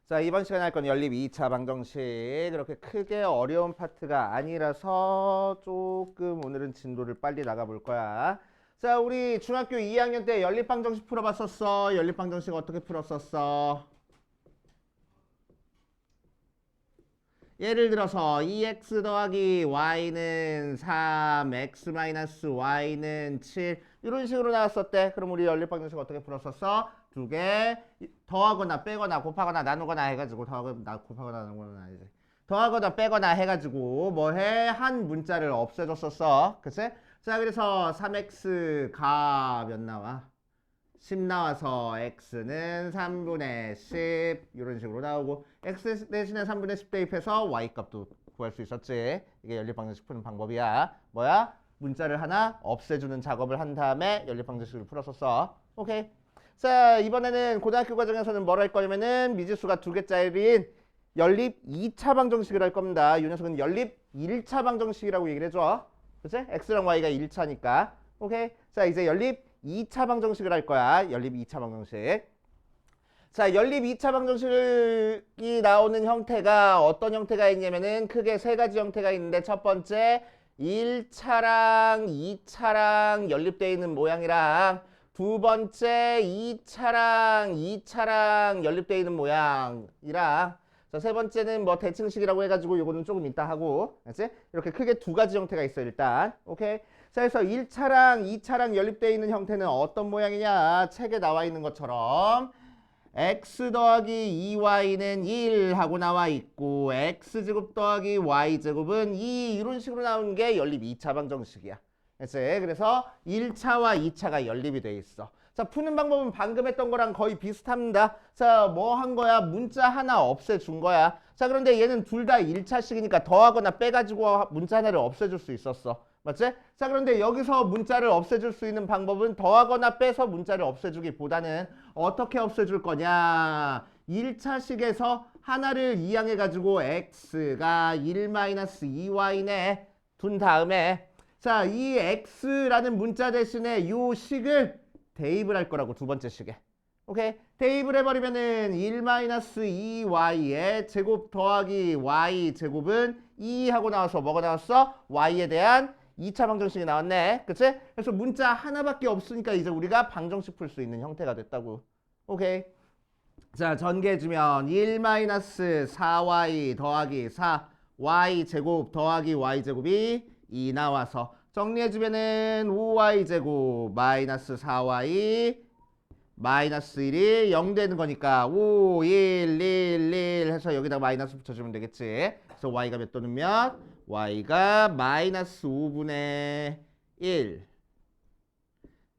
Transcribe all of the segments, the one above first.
자, 이번 시간에 할 건 연립 2차 방정식. 그렇게 크게 어려운 파트가 아니라서 조금 오늘은 진도를 빨리 나가볼 거야. 자, 우리 중학교 2학년 때 연립 방정식 풀어봤었어. 연립 방정식 어떻게 풀었었어? 예를 들어서 2x 더하기 y는 3, x 마이너스 y는 7 이런 식으로 나왔었대. 그럼 우리 연립 방정식 어떻게 풀었었어? 두 개 더하거나 빼거나 곱하거나 나누거나 해가지고 곱하거나 나누거나 이제 더하거나 빼거나 해가지고 뭐해? 한 문자를 없애줬었어. 그치? 자, 그래서 3x 가 몇 나와? 10 나와서 x는 3분의 10 이런 식으로 나오고 x 대신에 3분의 10 대입해서 y 값도 구할 수 있었지. 이게 연립방정식 푸는 방법이야. 뭐야? 문자를 하나 없애주는 작업을 한 다음에 연립방정식을 풀었었어. 오케이. 자, 이번에는 고등학교 과정에서는 뭘 할 거냐면은 미지수가 두 개짜리인 연립 2차 방정식을 할 겁니다. 이 녀석은 연립 1차 방정식이라고 얘기를 해줘. 그치? x랑 y가 1차니까. 오케이. 자, 이제 연립 2차 방정식을 할 거야. 연립 2차 방정식. 자, 연립 2차 방정식이 나오는 형태가 어떤 형태가 있냐면은 크게 세 가지 형태가 있는데 첫 번째 1차랑 2차랑 연립되어 있는 모양이랑 두 번째 2차랑 연립되어 있는 모양이랑 자, 세 번째는 뭐 대칭식이라고 해가지고 요거는 조금 이따 하고 알지? 이렇게 크게 두 가지 형태가 있어 일단. 오케이. 자, 그래서 1차랑 2차랑 연립되어 있는 형태는 어떤 모양이냐? 책에 나와 있는 것처럼 x 더하기 2y는 1 하고 나와 있고 x제곱 더하기 y제곱은 2 이런 식으로 나오는 게 연립 2차 방정식이야. 그치? 그래서 1차와 2차가 연립이 돼 있어. 자, 푸는 방법은 방금 했던 거랑 거의 비슷합니다. 자, 뭐 한 거야? 문자 하나 없애준 거야. 자, 그런데 얘는 둘 다 1차식이니까 더하거나 빼가지고 문자 하나를 없애줄 수 있었어. 맞지? 자, 그런데 여기서 문자를 없애줄 수 있는 방법은 더하거나 빼서 문자를 없애주기보다는 어떻게 없애줄 거냐? 1차식에서 하나를 이항해가지고 x가 1-2y네 둔 다음에 자, 이 x라는 문자 대신에 요 식을 대입을 할 거라고 두 번째 식에. 오케이? 대입을 해버리면은 1-2y의 제곱 더하기 y 제곱은 2 하고 나와서 뭐가 나왔어? y에 대한 2차 방정식이 나왔네. 그치? 그래서 문자 하나밖에 없으니까 이제 우리가 방정식 풀 수 있는 형태가 됐다고. 오케이? 자, 전개해주면 1-4y 더하기 4y 제곱 더하기 y 제곱이 2 나와서 정리해주면은 5y 제곱 마이너스 4y 마이너스 1이 0 되는 거니까 5, 1, 1, 1 해서 여기다 마이너스 붙여주면 되겠지. 그래서 y가 몇 또는 몇? y가 마이너스 5분의 1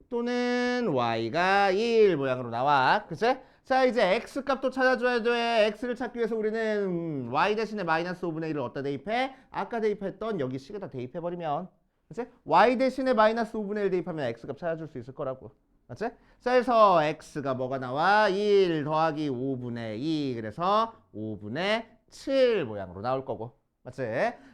또는 y가 1 모양으로 나와. 그치? 자, 이제 x 값도 찾아줘야 돼. x를 찾기 위해서 우리는 y 대신에 마이너스 5분의 1을 어디다 대입해? 아까 대입했던 여기 식에다 대입해버리면 그치? y 대신에 마이너스 5분의 1 대입하면 x 값 찾아줄 수 있을 거라고. 맞지? 자, 그래서 x가 뭐가 나와? 1 더하기 5분의 2 그래서 5분의 7 모양으로 나올 거고. 맞지?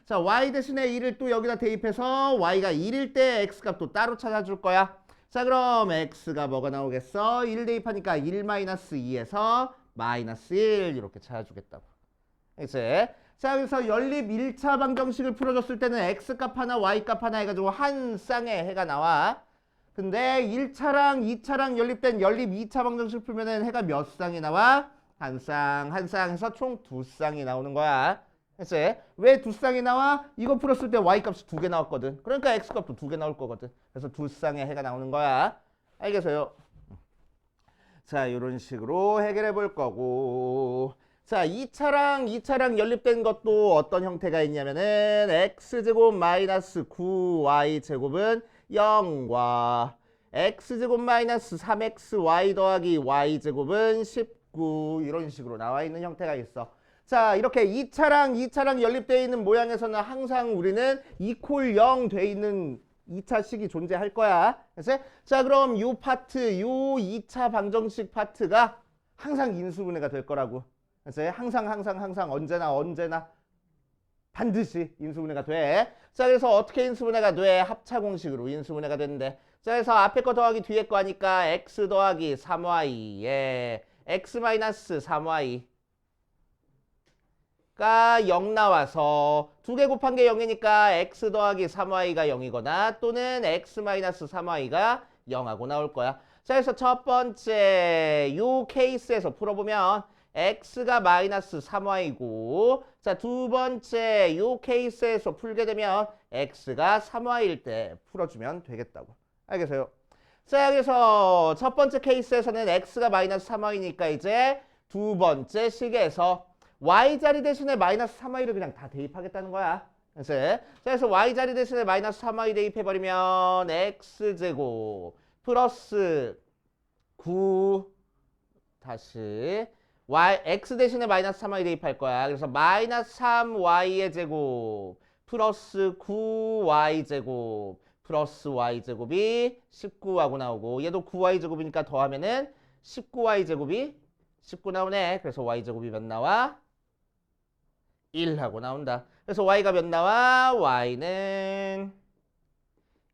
자, y 대신에 1을 또 여기다 대입해서 y가 1일 때 x 값도 따로 찾아줄 거야. 자, 그럼 x가 뭐가 나오겠어? 1 대입하니까 1-2에서 마이너스 1 이렇게 찾아주겠다고. 그치? 자, 그래서 연립 1차 방정식을 풀어줬을 때는 x값 하나 y값 하나 해가지고 한 쌍의 해가 나와. 근데 1차랑 2차랑 연립된 연립 2차 방정식 풀면은 해가 몇 쌍이 나와? 한 쌍 해서 총 두 쌍이 나오는 거야. 그치? 왜 두 쌍이 나와? 이거 풀었을 때 y값이 두 개 나왔거든. 그러니까 x값도 두 개 나올 거거든. 그래서 두 쌍의 해가 나오는 거야. 알겠어요? 자, 이런 식으로 해결해 볼 거고. 자, 2차랑 연립된 것도 어떤 형태가 있냐면은 x제곱 마이너스 9y제곱은 0과 x제곱 마이너스 3xy 더하기 y제곱은 19 이런 식으로 나와 있는 형태가 있어. 자, 이렇게 2차랑 연립되어 있는 모양에서는 항상 우리는 이퀄 0 돼 있는 2차식이 존재할 거야. 그치? 자, 그럼 요 파트, 요 2차 방정식 파트가 항상 인수분해가 될 거라고. 그치? 항상 언제나 반드시 인수분해가 돼. 자, 그래서 어떻게 인수분해가 돼? 합차 공식으로 인수분해가 되는데. 자, 그래서 앞에 거 더하기 뒤에 거 하니까 x 더하기 3y에 x 마이너스 3y 가 0 나와서 두 개 곱한 게 0이니까 x 더하기 3y가 0이거나 또는 x 마이너스 3y가 0하고 나올 거야. 자, 그래서 첫 번째 요 케이스에서 풀어보면 x가 마이너스 3y고, 자, 두 번째 요 케이스에서 풀게 되면 x가 3y일 때 풀어주면 되겠다고. 알겠어요? 자, 그래서 첫 번째 케이스에서는 x가 마이너스 3y니까 이제 두 번째 식에서 y자리 대신에 마이너스 3y를 그냥 다 대입하겠다는 거야. 그래서 y자리 대신에 마이너스 3y 대입해버리면 x제곱 플러스 9 다시 x 대신에 마이너스 3y 대입할 거야. 그래서 마이너스 3y의 제곱 플러스 9y제곱 플러스 y제곱이 19하고 나오고, 얘도 9y제곱이니까 더하면은 19y제곱이 19 나오네. 그래서 y제곱이 몇 나와? 1 하고 나온다. 그래서 y가 몇 나와? y는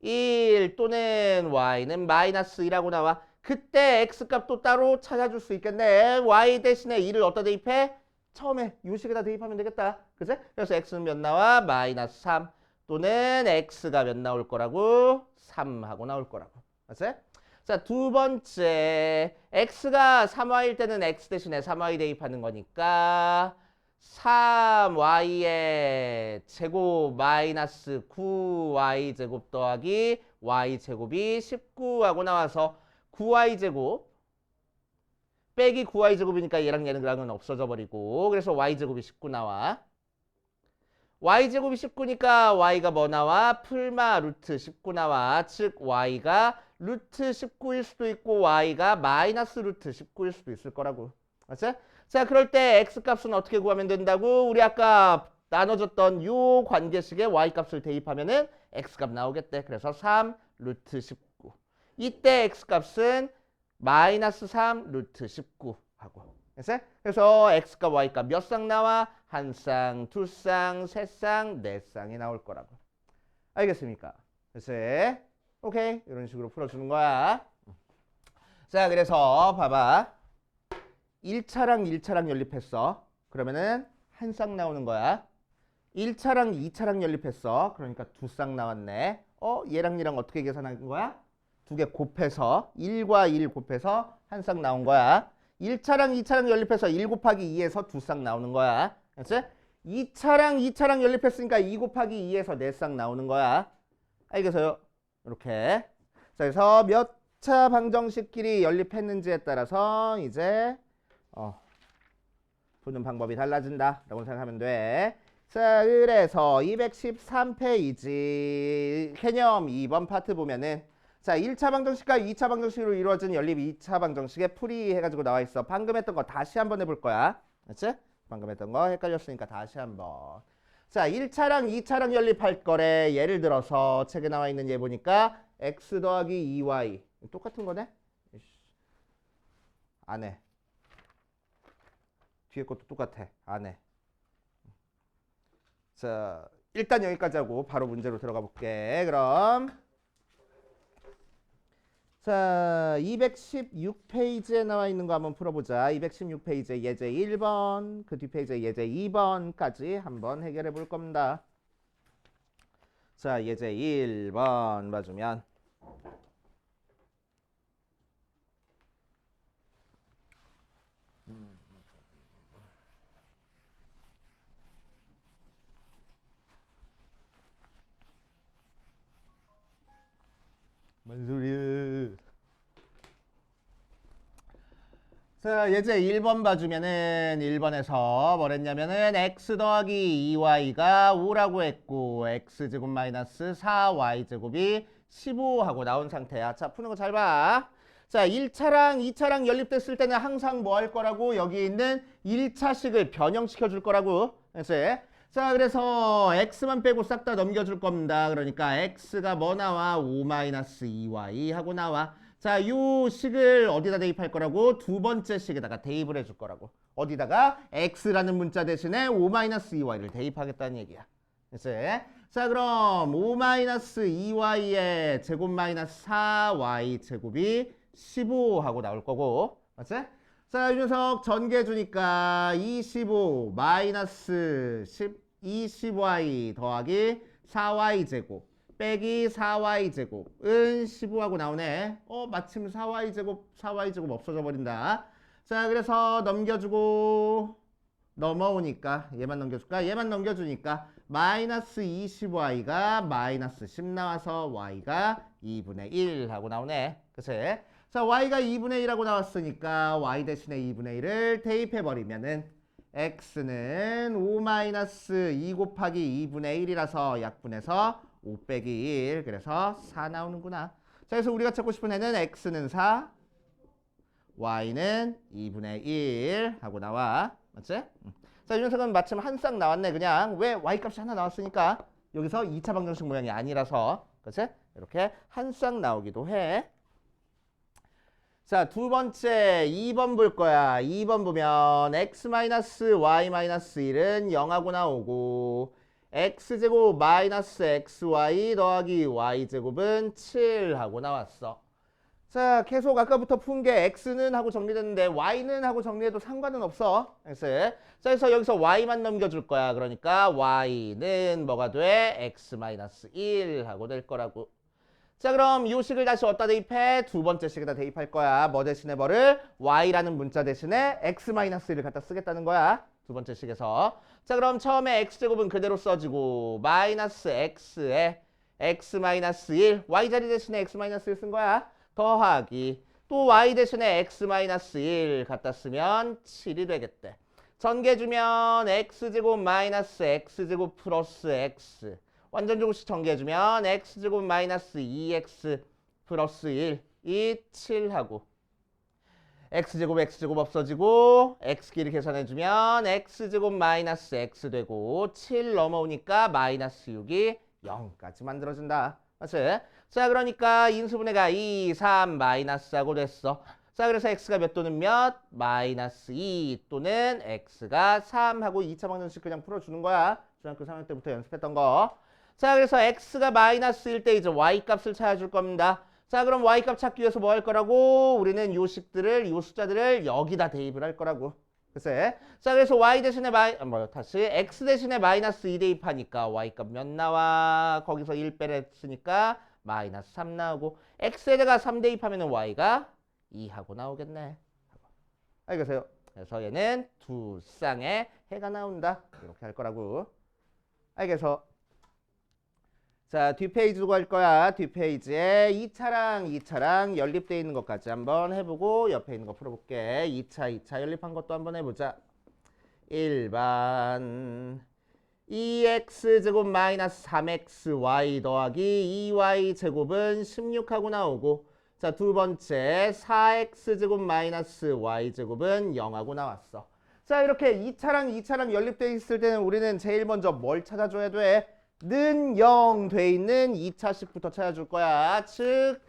1 또는 y는 마이너스 1하고 나와. 그때 x값도 따로 찾아줄 수 있겠네. y 대신에 2를 어디다 대입해? 처음에 요 식에다 대입하면 되겠다. 그치? 그래서 x는 몇 나와? 마이너스 3 또는 x가 몇 나올 거라고? 3 하고 나올 거라고. 그치? 자, 두 번째 x가 3y일 때는 x 대신에 3y 대입하는 거니까 3y의 제곱 마이너스 9y 제곱 더하기 y 제곱이 19하고 나와서 9y 제곱 빼기 9y 제곱이니까 얘랑 얘랑은 없어져 버리고, 그래서 y 제곱이 19 나와. y 제곱이 19니까 y가 뭐 나와? 풀마 루트 19 나와. 즉 y가 루트 19일 수도 있고 y가 마이너스 루트 19일 수도 있을 거라고. 알았지? 자, 그럴 때 x값은 어떻게 구하면 된다고? 우리 아까 나눠줬던 요 관계식에 y값을 대입하면은 x값 나오겠대. 그래서 3 루트 19. 이때 x값은 마이너스 3 루트 19 하고. 그래서 x값 y값 몇 쌍 나와? 한 쌍, 두 쌍, 세 쌍, 네 쌍이 나올 거라고. 알겠습니까? 그래서 오케이, 이런 식으로 풀어주는 거야. 자, 그래서 봐봐. 1차랑 1차랑 연립했어. 그러면은 한 쌍 나오는 거야. 1차랑 2차랑 연립했어. 그러니까 두 쌍 나왔네. 얘랑 얘랑 어떻게 계산한 거야? 두 개 곱해서 1과 1 곱해서 한 쌍 나온 거야. 1차랑 2차랑 연립해서 1 곱하기 2에서 두 쌍 나오는 거야. 그렇지? 2차랑 연립했으니까 2 곱하기 2에서 네 쌍 나오는 거야. 알겠어요? 이렇게. 자, 그래서 몇 차 방정식끼리 연립했는지에 따라서 이제 푸는 방법이 달라진다 라고 생각하면 돼. 자, 그래서 213페이지 개념 2번 파트 보면은, 자, 1차 방정식과 2차 방정식으로 이루어진 연립 2차 방정식의 풀이 해가지고 나와 있어. 방금 했던 거 다시 한번 해볼 거야. 그렇지? 방금 했던 거 헷갈렸으니까 다시 한번. 자, 1차랑 2차랑 연립할 거래. 예를 들어서 책에 나와 있는 예 보니까 x 더하기 2y 똑같은 거네? 안 해. 뒤에 것도 똑같아. 안 해. 자, 일단 여기까지 하고 바로 문제로 들어가 볼게. 그럼 자, 216페이지에 나와 있는 거 한번 풀어보자. 216페이지에 예제 1번, 그 뒷페이지에 예제 2번까지 한번 해결해 볼 겁니다. 자, 예제 1번 봐주면 뭔 소리야? 자, 예제 1번 봐주면은 1번에서 뭐랬냐면은 x 더하기 2y가 5라고 했고 x제곱 마이너스 4y제곱이 15하고 나온 상태야. 자, 푸는 거 잘 봐. 자, 1차랑 2차랑 연립됐을 때는 항상 뭐 할 거라고? 여기 있는 1차식을 변형시켜 줄 거라고. 자, 그래서 x만 빼고 싹 다 넘겨줄 겁니다. 그러니까 x가 뭐 나와? 5-2y 하고 나와. 자, 요 식을 어디다 대입할 거라고? 두 번째 식에다가 대입을 해줄 거라고. 어디다가? x라는 문자 대신에 5-2y를 대입하겠다는 얘기야. 자, 그럼 5-2y의 제곱 마이너스 4y 제곱이 15 하고 나올 거고. 맞지? 자, 이 녀석 전개 주니까 25 마이너스 25y 더하기 4y 제곱 빼기 4y 제곱은 15하고 나오네. 마침 4y 제곱 없어져 버린다. 자, 그래서 넘겨주고 넘어오니까 얘만 넘겨줄까? 얘만 넘겨주니까 마이너스 20y가 마이너스 10 나와서 y가 2분의 1 하고 나오네. 그치? 자, y가 2분의 1하고 나왔으니까 y 대신에 2분의 1을 대입해버리면은 x는 5 마이너스 2 곱하기 2분의 1이라서 약분해서 5 빼기 1 그래서 4 나오는구나. 자, 그래서 우리가 찾고 싶은 애는 x는 4 y는 2분의 1 하고 나와. 맞지? 자, 이 녀석은 마침 한 쌍 나왔네. 그냥 왜 y값이 하나 나왔으니까 여기서 2차 방정식 모양이 아니라서 그치? 이렇게 한 쌍 나오기도 해. 자, 두 번째 2번 볼 거야. 2번 보면 x-y-1은 0하고 나오고 x제곱 마이너스 xy 더하기 y제곱은 7 하고 나왔어. 자, 계속 아까부터 푼 게 x는 하고 정리됐는데 y는 하고 정리해도 상관은 없어. 자, 그래서 여기서 y만 넘겨줄 거야. 그러니까 y는 뭐가 돼? x-1 하고 될 거라고. 자, 그럼 이 식을 다시 어디다 대입해? 두 번째 식에다 대입할 거야. 뭐 대신에 뭐를? y라는 문자 대신에 x-1을 갖다 쓰겠다는 거야. 두 번째 식에서. 자, 그럼 처음에 x제곱은 그대로 써지고 마이너스 x에 x-1 y 자리 대신에 x-1 쓴 거야. 더하기 또 y 대신에 x-1 갖다 쓰면 7이 되겠대. 전개해주면 x제곱 마이너스 x제곱 플러스 x 완전 조금씩 전개해주면 x제곱 마이너스 2x 플러스 1이 7하고 x제곱 없어지고 x끼리 계산해주면 x제곱 마이너스 x 되고 7 넘어오니까 마이너스 6이 0까지 만들어진다. 맞지? 자, 그러니까 인수분해가 2, 3 마이너스하고 됐어. 자, 그래서 x가 몇 또는 몇? 마이너스 2 또는 x가 3 하고 2차 방정식 그냥 풀어주는 거야. 중학교 3학년 때부터 연습했던 거. 자, 그래서 x가 마이너스일 때 이제 y값을 찾아줄 겁니다. 자, 그럼 y값 찾기 위해서 뭐 할 거라고? 우리는 요 식들을, 요 숫자들을 여기다 대입을 할 거라고. 글쎄. 자, 그래서 y 대신에 다시 x 대신에 마이너스 2 대입하니까 y값 몇 나와? 거기서 1 빼랬으니까 마이너스 3 나오고 x에다가 3 대입하면 y가 2 하고 나오겠네. 알겠어요? 그래서 얘는 두 쌍의 해가 나온다. 이렇게 할 거라고. 알겠어? 자, 뒷페이지로 갈 거야. 뒷페이지에 2차랑 연립되어 있는 것까지 한번 해보고 옆에 있는 거 풀어볼게. 2차 연립한 것도 한번 해보자. 1번 2x제곱 마이너스 3xy 더하기 2y제곱은 16하고 나오고 자, 두 번째 4x제곱 마이너스 y제곱은 0하고 나왔어. 자, 이렇게 2차랑 연립되어 있을 때는 우리는 제일 먼저 뭘 찾아줘야 돼? 는 0 돼 있는 2차식부터 찾아줄 거야. 즉,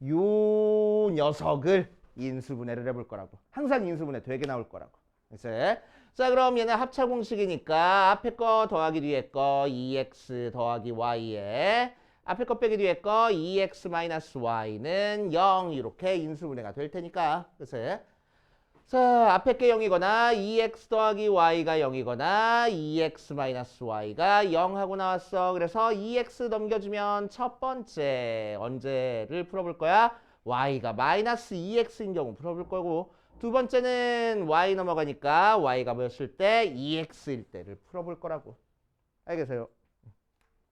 요 녀석을 인수분해를 해볼 거라고. 항상 인수분해 되게 나올 거라고. 이제 자, 그럼 얘는 합차 공식이니까 앞에 거 더하기 뒤에 거 2x 더하기 y에 앞에 거 빼기 뒤에 거 2x 마이너스 y는 0 이렇게 인수분해가 될 테니까. 그치? 자, 앞에 게 0이거나 2x 더하기 y가 0이거나 2x 마이너스 y가 0 하고 나왔어. 그래서 2x 넘겨주면 첫 번째 언제를 풀어볼 거야? y가 마이너스 2x인 경우 풀어볼 거고 두 번째는 y 넘어가니까 y가 뭐였을 때? 2x일 때를 풀어볼 거라고. 알겠어요?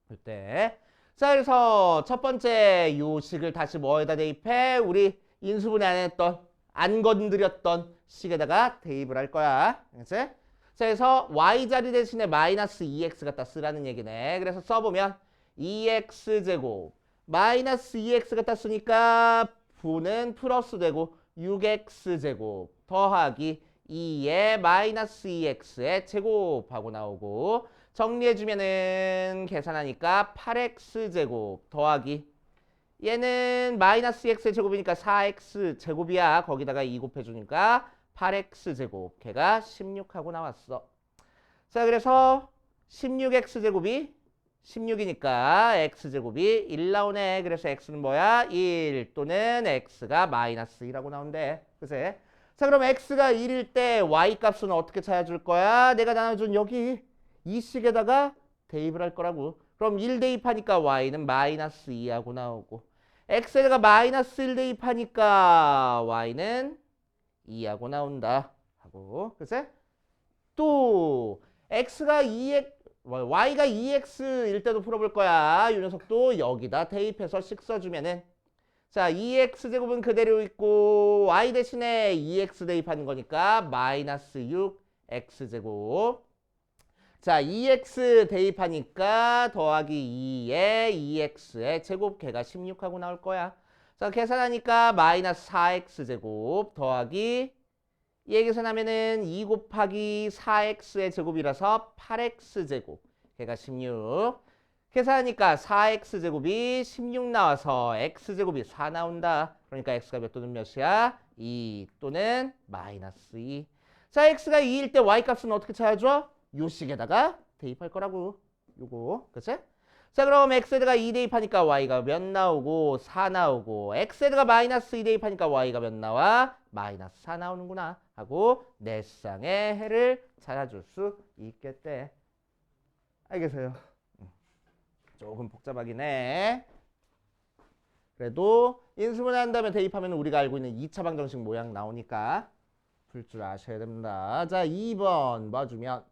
그때 자, 그래서 첫 번째 요 식을 다시 뭐에다 대입해? 우리 인수분해 안 했던 안 건드렸던 식에다가 대입을 할 거야. 그치? 자, 그래서 y자리 대신에 마이너스 2x 갖다 쓰라는 얘기네. 그래서 써보면 2x제곱 마이너스 2x 갖다 쓰니까 부는 플러스 되고 6x제곱 더하기 2의 마이너스 2x의 제곱하고 나오고 정리해주면은 계산하니까 8x제곱 더하기 얘는 마이너스 x의 제곱이니까 4x 제곱이야. 거기다가 2 곱해주니까 8x 제곱 걔가 16하고 나왔어. 자, 그래서 16x 제곱이 16이니까 x제곱이 1 나오네. 그래서 x는 뭐야? 1 또는 x가 마이너스 1하고 나온대. 그치? 자, 자, 그럼 x가 1일 때 y 값은 어떻게 찾아줄 거야? 내가 나눠준 여기 이 식에다가 대입을 할 거라고. 그럼 1 대입하니까 y는 마이너스 2하고 나오고, x에다가 마이너스 1 대입하니까 y는 2하고 나온다 하고. 그치? 또 x가 2x, y가 2x일 때도 풀어볼 거야. 이 녀석도 여기다 대입해서 식 써주면은, 자, 2x제곱은 그대로 있고 y 대신에 2x 대입하는 거니까 마이너스 6x제곱. 자, 2x 대입하니까 더하기 2에 2x의 제곱 걔가 16하고 나올 거야. 자, 계산하니까 마이너스 4x제곱 더하기, 얘 계산하면은 2 곱하기 4x의 제곱이라서 8x제곱 걔가 16. 계산하니까 4x제곱이 16 나와서 x제곱이 4 나온다. 그러니까 x가 몇 또는 몇이야? 2 또는 마이너스 2. 자, x가 2일 때 y 값은 어떻게 찾아줘? 요 식에다가 대입할 거라고. 요거. 그치? 자, 그럼 x에다가 2 대입하니까 y가 몇 나오고? 4 나오고, x에다가 마이너스 2 대입하니까 y가 몇 나와? 마이너스 4 나오는구나 하고 내 쌍의 해를 찾아줄 수 있겠대. 알겠어요? 조금 복잡하긴 해. 그래도 인수분해한 다음에 대입하면 우리가 알고 있는 2차 방정식 모양 나오니까 풀 줄 아셔야 됩니다. 자, 2번 봐주면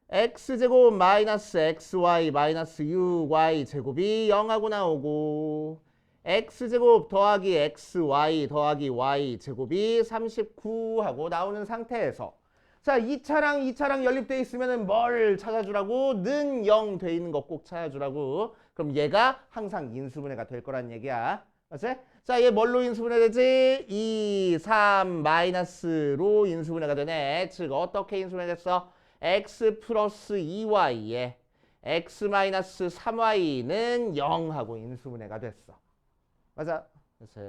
x제곱 마이너스 xy 마이너스 6y 제곱이 0하고 나오고, x제곱 더하기 xy 더하기 y 제곱이 39하고 나오는 상태에서, 자, 2차랑 연립되어 있으면 뭘 찾아주라고? 는 0 돼 있는 거 꼭 찾아주라고. 그럼 얘가 항상 인수분해가 될 거란 얘기야. 맞지? 자, 얘 뭘로 인수분해 되지? 2, 3, 마이너스로 인수분해가 되네. 즉 어떻게 인수분해 됐어? x 플러스 2y에 x 마이너스 3y는 0하고 인수분해가 됐어. 맞아? 그치?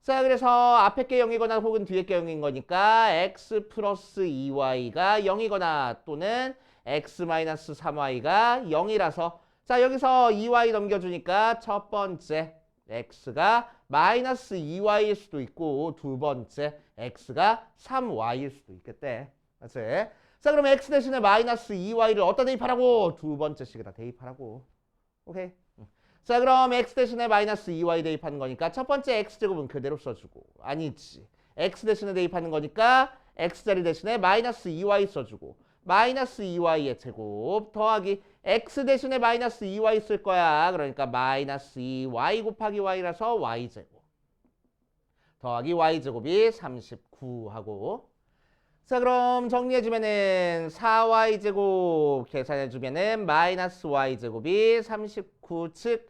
자, 그래서 앞에 게 0이거나 혹은 뒤에 게 0인 거니까 x 플러스 2y가 0이거나 또는 x 마이너스 3y가 0이라서, 자, 여기서 2y 넘겨주니까 첫 번째 x가 마이너스 2y일 수도 있고 두 번째 x가 3y일 수도 있겠대. 맞지? 자, 그럼 x 대신에 마이너스 2y를 어디다 대입하라고? 두 번째 식에다 대입하라고. 오케이? 자, 그럼 x 대신에 마이너스 2y 대입하는 거니까 첫 번째 x제곱은 그대로 써주고, 아니지, x 대신에 대입하는 거니까 x자리 대신에 마이너스 2y 써주고, 마이너스 2y의 제곱 더하기 x 대신에 마이너스 2y 쓸 거야. 그러니까 마이너스 2y 곱하기 y라서 y제곱 더하기 y제곱이 39하고, 자, 그럼 정리해주면은 4y제곱 계산해주면은 마이너스 y제곱이 39, 즉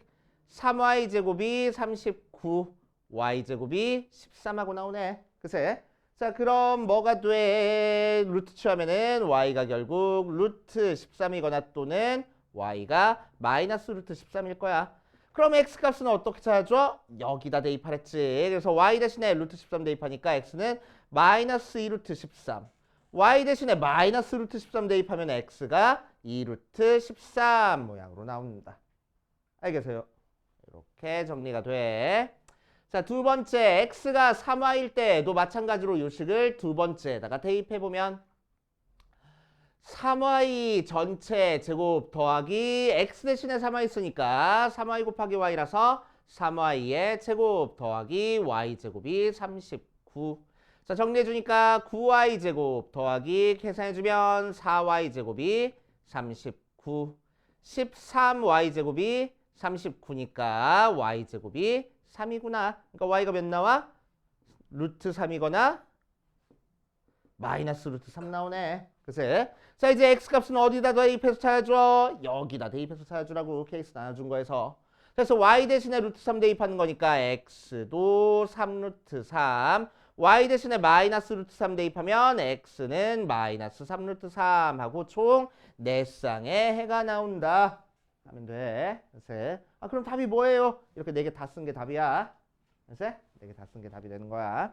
3y제곱이 39, y제곱이 13하고 나오네. 그치? 자, 그럼 뭐가 돼? 루트 취하면은 y가 결국 루트 13이거나 또는 y가 마이너스 루트 13일 거야. 그럼 x값은 어떻게 찾아줘? 여기다 대입하랬지. 그래서 y 대신에 루트 13 대입하니까 x는 마이너스 2루트 13. y 대신에 마이너스 루트 13 대입하면 x가 2루트 13 모양으로 나옵니다. 알겠어요? 이렇게 정리가 돼. 자, 두 번째 x가 3y일 때도 마찬가지로 요 식을 두 번째에다가 대입해보면 3y 전체 제곱 더하기 x 대신에 3y 쓰니까 3y 곱하기 y라서 3y의 제곱 더하기 y 제곱이 39. 자, 정리해주니까 9y 제곱 더하기 계산해주면 4y 제곱이 39. 13y 제곱이 39니까 y 제곱이 3이구나. 그러니까 y가 몇 나와? 루트 3이거나 마이너스 루트 3 나오네. 그치? 자, 이제 x값은 어디다 대입해서 찾아줘? 여기다 대입해서 찾아주라고 케이스 나눠준 거에서. 그래서 y 대신에 루트 3 대입하는 거니까 x도 3 루트 3. y 대신에 마이너스 루트 3 대입하면 x는 마이너스 3 루트 3 하고 총 4쌍의 해가 나온다 하면 돼. 그치? 아, 그럼 답이 뭐예요? 이렇게 4개 다 쓴 게 답이야. 그치? 4개 다 쓴 게 답이 되는 거야.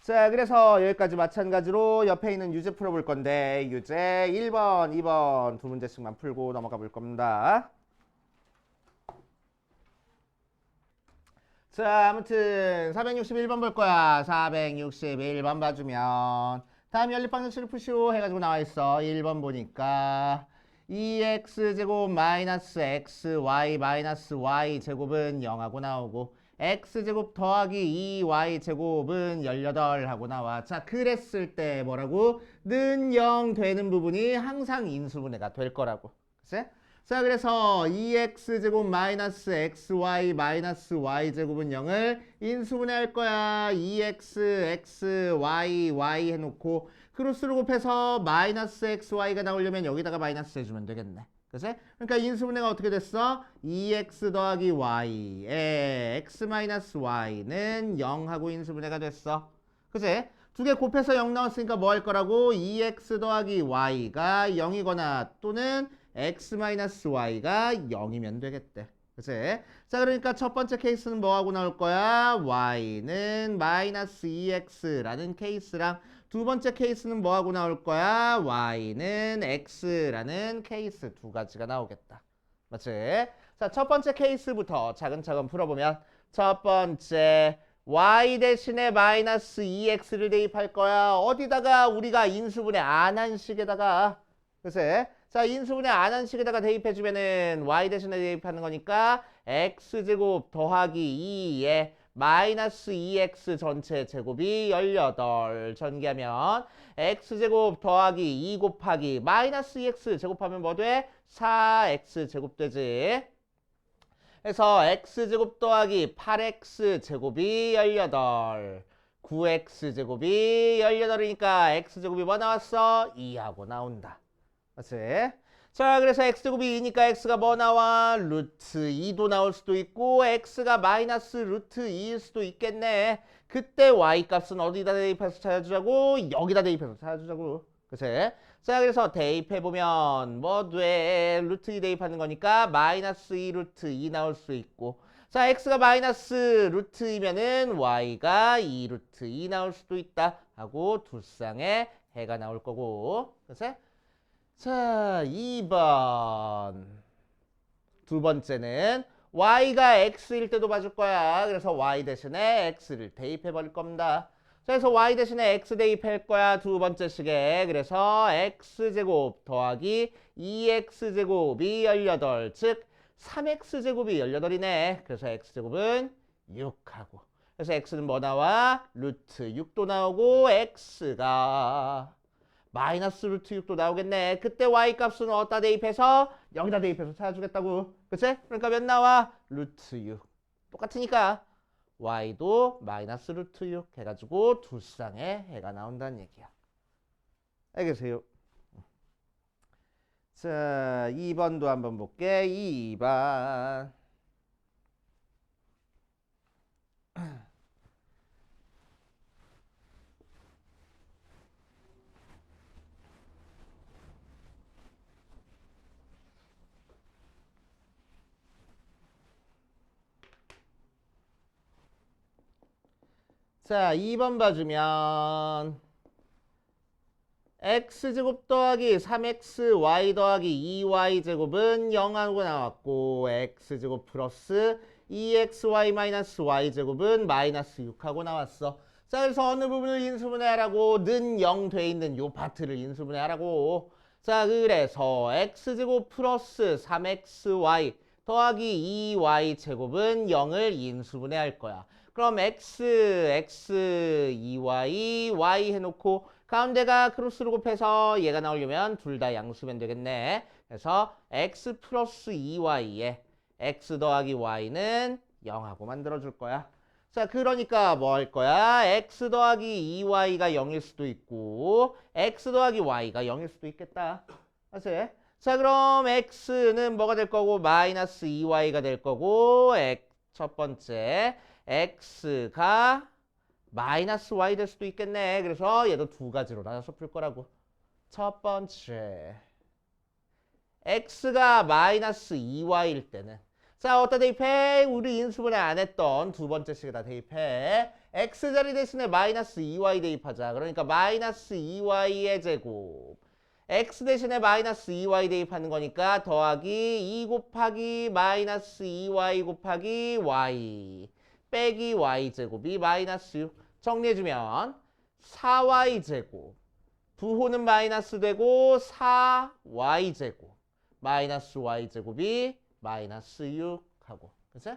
자, 그래서 여기까지 마찬가지로 옆에 있는 유제 풀어볼 건데 유제 1번, 2번 두 문제씩만 풀고 넘어가 볼 겁니다. 자, 아무튼 461번 볼 거야. 461번 봐주면 다음 연립방정식을 푸시오 해가지고 나와있어. 1번 보니까 2x제곱 마이너스 xy 마이너스 y제곱은 0하고 나오고 x제곱 더하기 2y제곱은 18하고 나와. 자, 그랬을 때 뭐라고? 는 0 되는 부분이 항상 인수분해가 될 거라고. 그치? 자, 그래서 2x제곱 마이너스 xy 마이너스 y제곱은 0을 인수분해할 거야. 2x, x, y 해놓고 크로스로 곱해서 마이너스 xy가 나오려면 여기다가 마이너스 해주면 되겠네. 그치? 그러니까 인수분해가 어떻게 됐어? 2x 더하기 y에 x 마이너스 y는 0하고 인수분해가 됐어. 그치? 두 개 곱해서 0 나왔으니까 뭐 할 거라고? 2x 더하기 y가 0이거나 또는 x-y가 0이면 되겠대. 그치? 자, 그러니까 첫 번째 케이스는 뭐하고 나올 거야? y는 마이너스 2x라는 케이스랑 두 번째 케이스는 뭐하고 나올 거야? y는 x라는 케이스 두 가지가 나오겠다. 맞지? 자, 첫 번째 케이스부터 차근차근 풀어보면 첫 번째 y 대신에 마이너스 2x를 대입할 거야. 어디다가 우리가 인수분해 안 한 식에다가. 그치? 자, 인수분해 안 한 식에다가 대입해주면은 y 대신에 대입하는 거니까 x제곱 더하기 2에 마이너스 2x 전체 제곱이 18 전개하면 x제곱 더하기 2 곱하기 마이너스 2x 제곱하면 뭐 돼? 4x 제곱 되지. 그래서 x제곱 더하기 8x 제곱이 18 9x 제곱이 18이니까 x제곱이 뭐 나왔어? 2하고 나온다. 맞지? 자, 그래서 x제곱이 2니까 x가 뭐 나와? 루트 2도 나올 수도 있고 x가 마이너스 루트 2일 수도 있겠네. 그때 y 값은 어디다 대입해서 찾아주자고? 여기다 대입해서 찾아주자고. 그치? 자, 그래서 대입해보면 뭐 돼? 루트 2 대입하는 거니까 마이너스 2 루트 2 나올 수 있고 자, x가 마이너스 루트 2면은 y가 2 루트 2 나올 수도 있다 하고 두 쌍의 해가 나올 거고. 그치? 자, 2번. 두 번째는 y가 x일 때도 봐줄 거야. 그래서 y 대신에 x를 대입해 버릴 겁니다. 자, 그래서 y 대신에 x 대입할 거야. 두 번째 식에. 그래서 x제곱 더하기 2x제곱이 18. 즉 3x제곱이 18이네. 그래서 x제곱은 6하고. 그래서 x는 뭐 나와? 루트 6도 나오고 x가 마이너스 루트 6도 나오겠네. 그때 y 값은 어디다 대입해서? 여기다 대입해서 찾아주겠다고. 그치? 그러니까 몇 나와? 루트 6. 똑같으니까 y도 마이너스 루트 6 해가지고 두 쌍의 해가 나온다는 얘기야. 알겠어요? 자, 2번도 한번 볼게. 2번. 자, 2번 봐주면 x제곱 더하기 3xy 더하기 2y제곱은 0하고 나왔고 x제곱 플러스 2xy 마이너스 y제곱은 마이너스 6하고 나왔어. 자, 그래서 어느 부분을 인수분해하라고? 는 0 돼 있는 요 파트를 인수분해하라고. 자, 그래서 x제곱 플러스 3xy 더하기 2y제곱은 0을 인수분해할 거야. 그럼 x, 2y, y 해놓고 가운데가 크로스로 곱해서 얘가 나오려면 둘 다 양수면 되겠네. 그래서 x 플러스 2y에 x 더하기 y는 0하고 만들어줄 거야. 자, 그러니까 뭐 할 거야? x 더하기 2y가 0일 수도 있고 x 더하기 y가 0일 수도 있겠다. 맞지? 자, 그럼 x는 뭐가 될 거고 마이너스 2y가 될 거고 첫 번째 x가 마이너스 y 될 수도 있겠네. 그래서 얘도 두 가지로 나눠서 풀 거라고. 첫 번째 x가 마이너스 2y일 때는 자, 어디다 대입해? 우리 인수분해 안 했던 두 번째 식에다 대입해. x자리 대신에 마이너스 2y 대입하자. 그러니까 마이너스 2y의 제곱 x 대신에 마이너스 2y 대입하는 거니까 더하기 2 곱하기 마이너스 2y 곱하기 y 빼기 y제곱이 마이너스 6. 정리해주면 4y제곱. 부호는 마이너스 되고 4y제곱. 마이너스 y제곱이 마이너스 6 하고. 그치?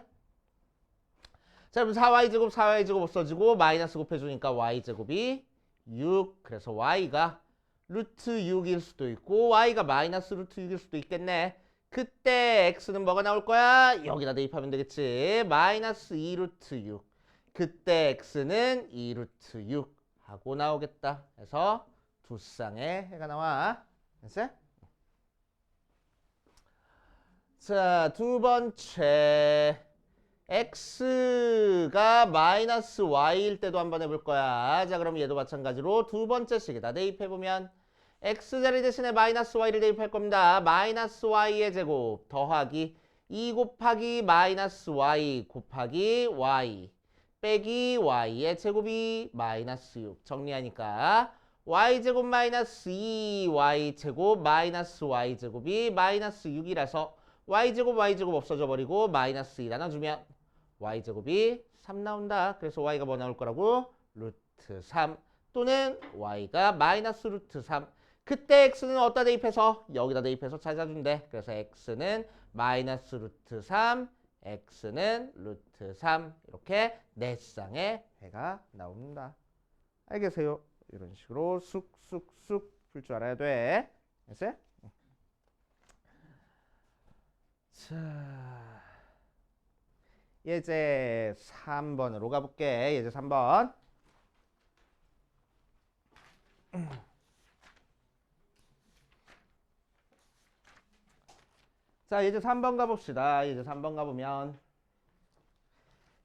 자, 그럼 4y제곱 없어지고 마이너스 곱해주니까 y제곱이 6. 그래서 y가 루트 6일 수도 있고 y가 마이너스 루트 6일 수도 있겠네. 그때 x는 뭐가 나올 거야? 여기다 대입하면 되겠지. 마이너스 2 루트 6. 그때 x는 2 루트 6 하고 나오겠다. 그래서 두 쌍의 해가 나와. 됐어? 자, 두 번째. x가 마이너스 y일 때도 한번 해볼 거야. 자, 그럼 얘도 마찬가지로 두 번째 식에다 대입해보면 x자리 대신에 마이너스 y를 대입할 겁니다. 마이너스 y의 제곱 더하기 2 곱하기 마이너스 y 곱하기 y 빼기 y의 제곱이 마이너스 6. 정리하니까 y제곱 마이너스 2y제곱 마이너스 y제곱이 마이너스 6이라서 y제곱 없어져 버리고 마이너스 2 나눠주면 y제곱이 3 나온다. 그래서 y가 뭐 나올 거라고? 루트 3 또는 y가 마이너스 루트 3. 그때 x는 어디다 대입해서? 여기다 대입해서 찾아준대. 그래서 x는 마이너스 루트 3, x는 루트 3. 이렇게 네 쌍의 해가 나옵니다. 알겠어요? 이런 식으로 쑥쑥쑥 풀 줄 알아야 돼. 알겠어요? 자, 예제 3번으로 가볼게. 예제 3번. 자, 예제 3번 가봅시다. 예제 3번 가보면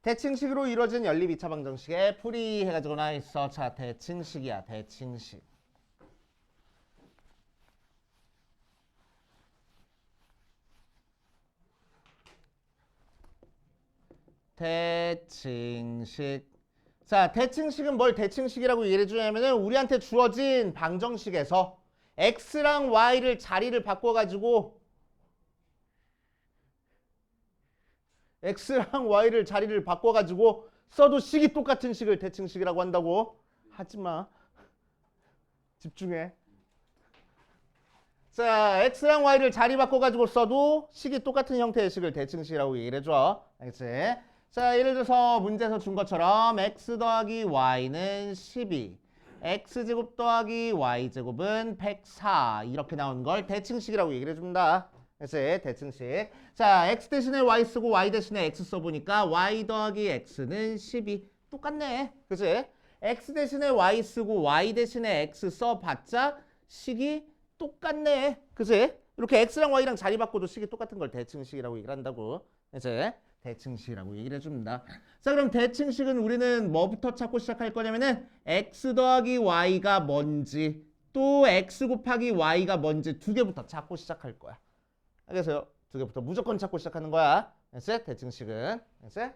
대칭식으로 이루어진 연립 2차 방정식에 풀이 해가지고 나와있어. 자, 대칭식이야. 대칭식. 대칭식. 자, 대칭식은 뭘 대칭식이라고 얘기해 주냐면은 우리한테 주어진 방정식에서 x랑 y를 자리를 바꿔가지고 써도 식이 똑같은 식을 대칭식이라고 한다고. 하지마. 집중해. 자, x랑 y를 자리 바꿔가지고 써도 식이 똑같은 형태의 식을 대칭식이라고 얘기를 해줘. 알겠지? 자, 예를 들어서 문제에서 준 것처럼 x 더하기 y는 12, x제곱 더하기 y제곱은 104 이렇게 나온 걸 대칭식이라고 얘기를 해줍니다. 그래서 대칭식. 자, x 대신에 y 쓰고 y 대신에 x 써보니까 y 더하기 x는 12. 똑같네. 그치? x 대신에 y 쓰고 y 대신에 x 써봤자 식이 똑같네. 그치? 이렇게 x랑 y랑 자리 바꿔도 식이 똑같은 걸 대칭식이라고 얘기를 한다고. 그치? 대칭식이라고 얘기를 해줍니다. 자, 그럼 대칭식은 우리는 뭐부터 찾고 시작할 거냐면은 x 더하기 y가 뭔지 또 x 곱하기 y가 뭔지 두 개부터 찾고 시작할 거야. 알겠어요? 두 개부터 무조건 찾고 시작하는 거야. 알겠어요? 대칭식은. 알겠어요?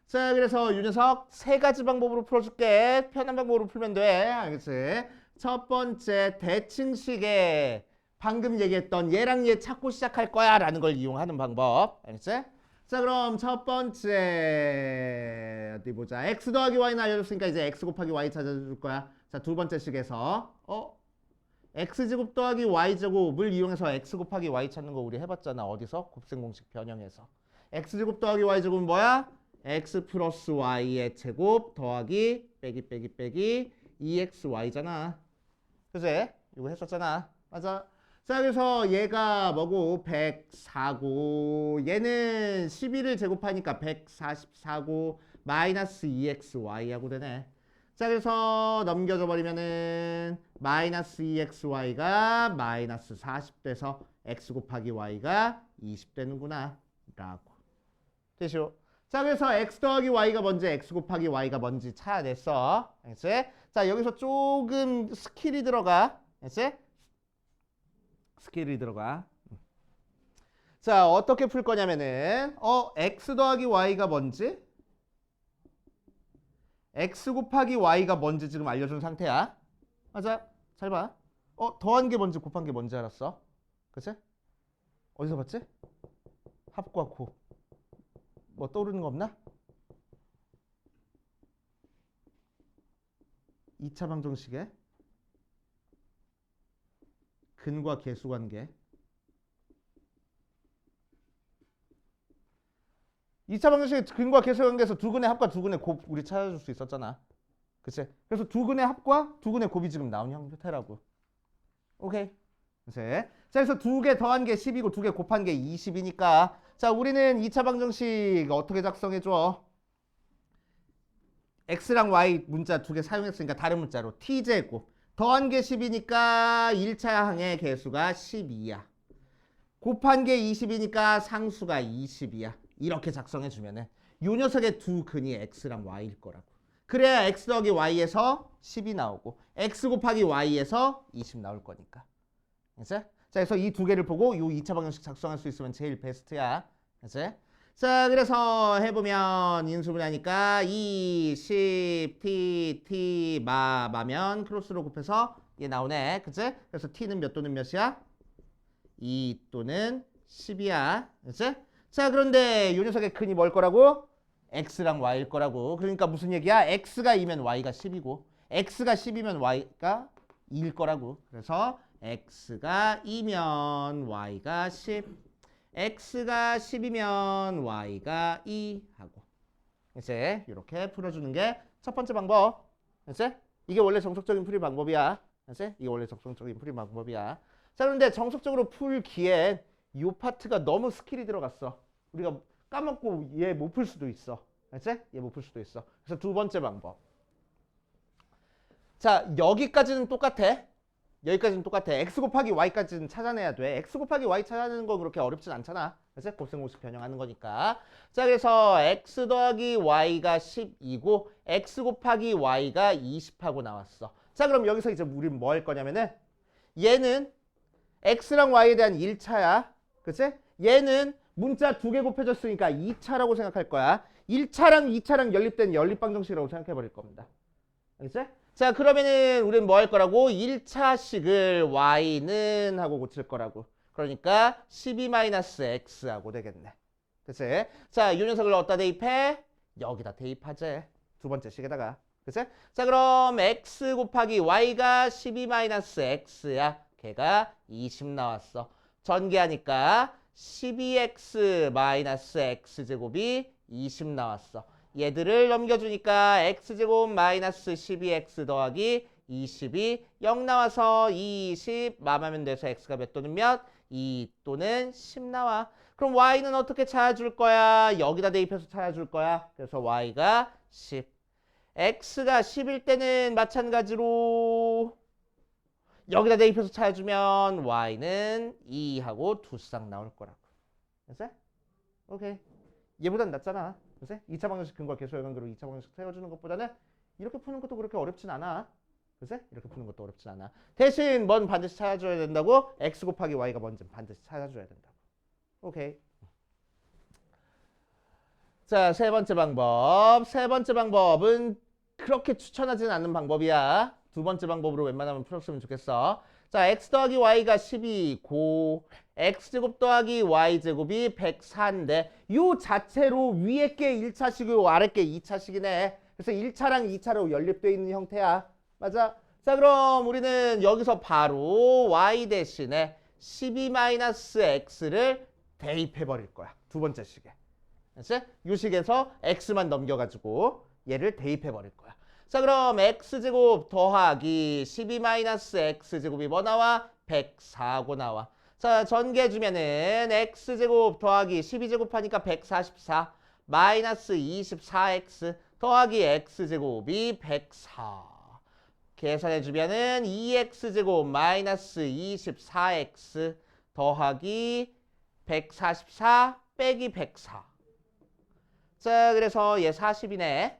자, 그래서 이 녀석 세 가지 방법으로 풀어줄게. 편한 방법으로 풀면 돼. 알겠지? 첫 번째 대칭식에 방금 얘기했던 얘랑 얘 찾고 시작할 거야 라는 걸 이용하는 방법. 알겠지? 자, 그럼 첫 번째 어디 보자. x 더하기 y는 알려줬으니까 이제 x 곱하기 y 찾아줄 거야. 자, 두 번째 식에서 x제곱 더하기 y제곱을 이용해서 x 곱하기 y 찾는 거 우리 해봤잖아. 어디서? 곱셈 공식 변형해서. x제곱 더하기 y제곱은 뭐야? x 플러스 y의 제곱 더하기 빼기 2xy잖아. 그치? 이거 했었잖아. 맞아. 자, 그래서 얘가 뭐고 104고 얘는 11을 제곱하니까 144고 마이너스 2xy하고 되네. 자, 그래서 넘겨져 버리면은 마이너스 2xy가 마이너스 40 돼서 x 곱하기 y가 20 되는구나 라고. 되시오? 자, 그래서 x 더하기 y가 뭔지 x 곱하기 y가 뭔지 찾아냈어. 알겠지? 자, 여기서 조금 스킬이 들어가. 알겠지? 스킬이 들어가. 자, 어떻게 풀 거냐면은 x 더하기 y가 뭔지 x 곱하기 y가 뭔지 지금 알려준 상태야. 맞아. 잘 봐. 더한 게 뭔지 곱한 게 뭔지 알았어. 그치? 어디서 봤지? 합과 곱. 뭐 떠오르는 거 없나? 2차 방정식의 근과 계수 관계. 2차 방정식의 근과 계수 관계에서 두 근의 합과 두 근의 곱 우리 찾아줄 수 있었잖아. 그치? 그래서 두 근의 합과 두 근의 곱이 지금 나온 형태라고. 오케이. 자, 그래서 두 개 더한 게 10이고 두 개 곱한 게 20이니까 자, 우리는 2차 방정식 어떻게 작성해줘? x랑 y 문자 두 개 사용했으니까 다른 문자로 t제곱 더한 게 10이니까 1차 항의 개수가 12야. 곱한 게 20이니까 상수가 20이야. 이렇게 작성해주면은 요 녀석의 두 근이 x랑 y일 거라고. 그래야 x 더하기 y에서 10이 나오고 x 곱하기 y에서 20 나올 거니까. 자, 그래서 이 두 개를 보고 요 2차 방정식 작성할 수 있으면 제일 베스트야. 그치? 자, 그래서 해보면 인수분해하니까 2, 10, t 마면 크로스로 곱해서 얘 나오네. 그치? 그래서 t는 몇 또는 몇이야? 2 또는 10이야. 그치? 자, 그런데 요 녀석의 근이 뭘 거라고? x랑 y일 거라고. 그러니까 무슨 얘기야? x가 2면 y가 10이고 x가 10이면 y가 2일 거라고. 그래서 x가 2면 y가 10, x가 10이면 y가 2 하고 이제 이렇게 풀어주는 게 첫 번째 방법. 이제 이게 원래 정석적인 풀이 방법이야. 이제 이게 원래 정석적인 풀이 방법이야. 자, 그런데 정석적으로 풀기엔 이 파트가 너무 스킬이 들어갔어. 우리가 까먹고 얘 못 풀 수도 있어. 알지? 얘 못 풀 수도 있어. 그래서 두 번째 방법. 자, 여기까지는 똑같아. 여기까지는 똑같아. x 곱하기 y까지는 찾아내야 돼. x 곱하기 y 찾아내는 건 그렇게 어렵진 않잖아. 그래서 곱셈공식 변형하는 거니까. 자, 그래서 x 더하기 y가 10이고 x 곱하기 y가 20하고 나왔어. 자, 그럼 여기서 이제 우리는 뭐 할 거냐면은 얘는 x랑 y에 대한 1차야. 그치? 얘는 문자 두 개 곱해졌으니까 2차라고 생각할 거야. 1차랑 2차랑 연립된 연립방정식이라고 생각해 버릴 겁니다. 알겠지? 자, 그러면은 우리는 뭐 할 거라고? 1차식을 y는 하고 고칠 거라고. 그러니까 12-x 하고 되겠네. 그치? 자, 이 녀석을 어디다 대입해? 여기다 대입하지. 두 번째 식에다가. 그치? 자, 그럼 x 곱하기 y가 12-x야. 걔가 20 나왔어. 전개하니까 12x-x제곱이 20 나왔어. 얘들을 넘겨주니까 x제곱 마이너스 12x 더하기 20이 0 나와서 20 맘하면 돼서 x가 몇 또는 몇? 2 또는 10 나와. 그럼 y는 어떻게 찾아줄 거야? 여기다 대입해서 찾아줄 거야. 그래서 y가 10. x가 10일 때는 마찬가지로 여기다 대입해서 찾아주면 y는 2하고 두 쌍 나올 거라고. 됐어? 오케이. 얘보단 낫잖아. 그치? 2차 방정식 근과 계수의 관계로 2차 방정식 세워주는 것보다는 이렇게 푸는 것도 그렇게 어렵진 않아. 그치? 이렇게 푸는 것도 어렵진 않아. 대신 뭔 반드시 찾아줘야 된다고? x 곱하기 y가 뭔지 반드시 찾아줘야 된다고. 오케이. 자, 세 번째 방법. 세 번째 방법은 그렇게 추천하지는 않는 방법이야. 두 번째 방법으로 웬만하면 풀었으면 좋겠어. 자, x 더하기 y가 12고 x제곱 더하기 y제곱이 104인데 요 자체로 위에 게 1차식이고 아래 게 2차식이네. 그래서 1차랑 2차로 연립되어 있는 형태야. 맞아? 자, 그럼 우리는 여기서 바로 y 대신에 12-x를 대입해 버릴 거야. 두 번째 식에. 그치? 요 식에서 x만 넘겨가지고 얘를 대입해 버릴 거야. 자, 그럼 x제곱 더하기 12-x제곱이 뭐 나와? 104고 나와. 자, 전개해주면은 x제곱 더하기 12제곱 하니까 144 마이너스 24x 더하기 x제곱이 104. 계산해주면은 2x제곱 마이너스 24x 더하기 144 빼기 104. 자, 그래서 얘 40이네.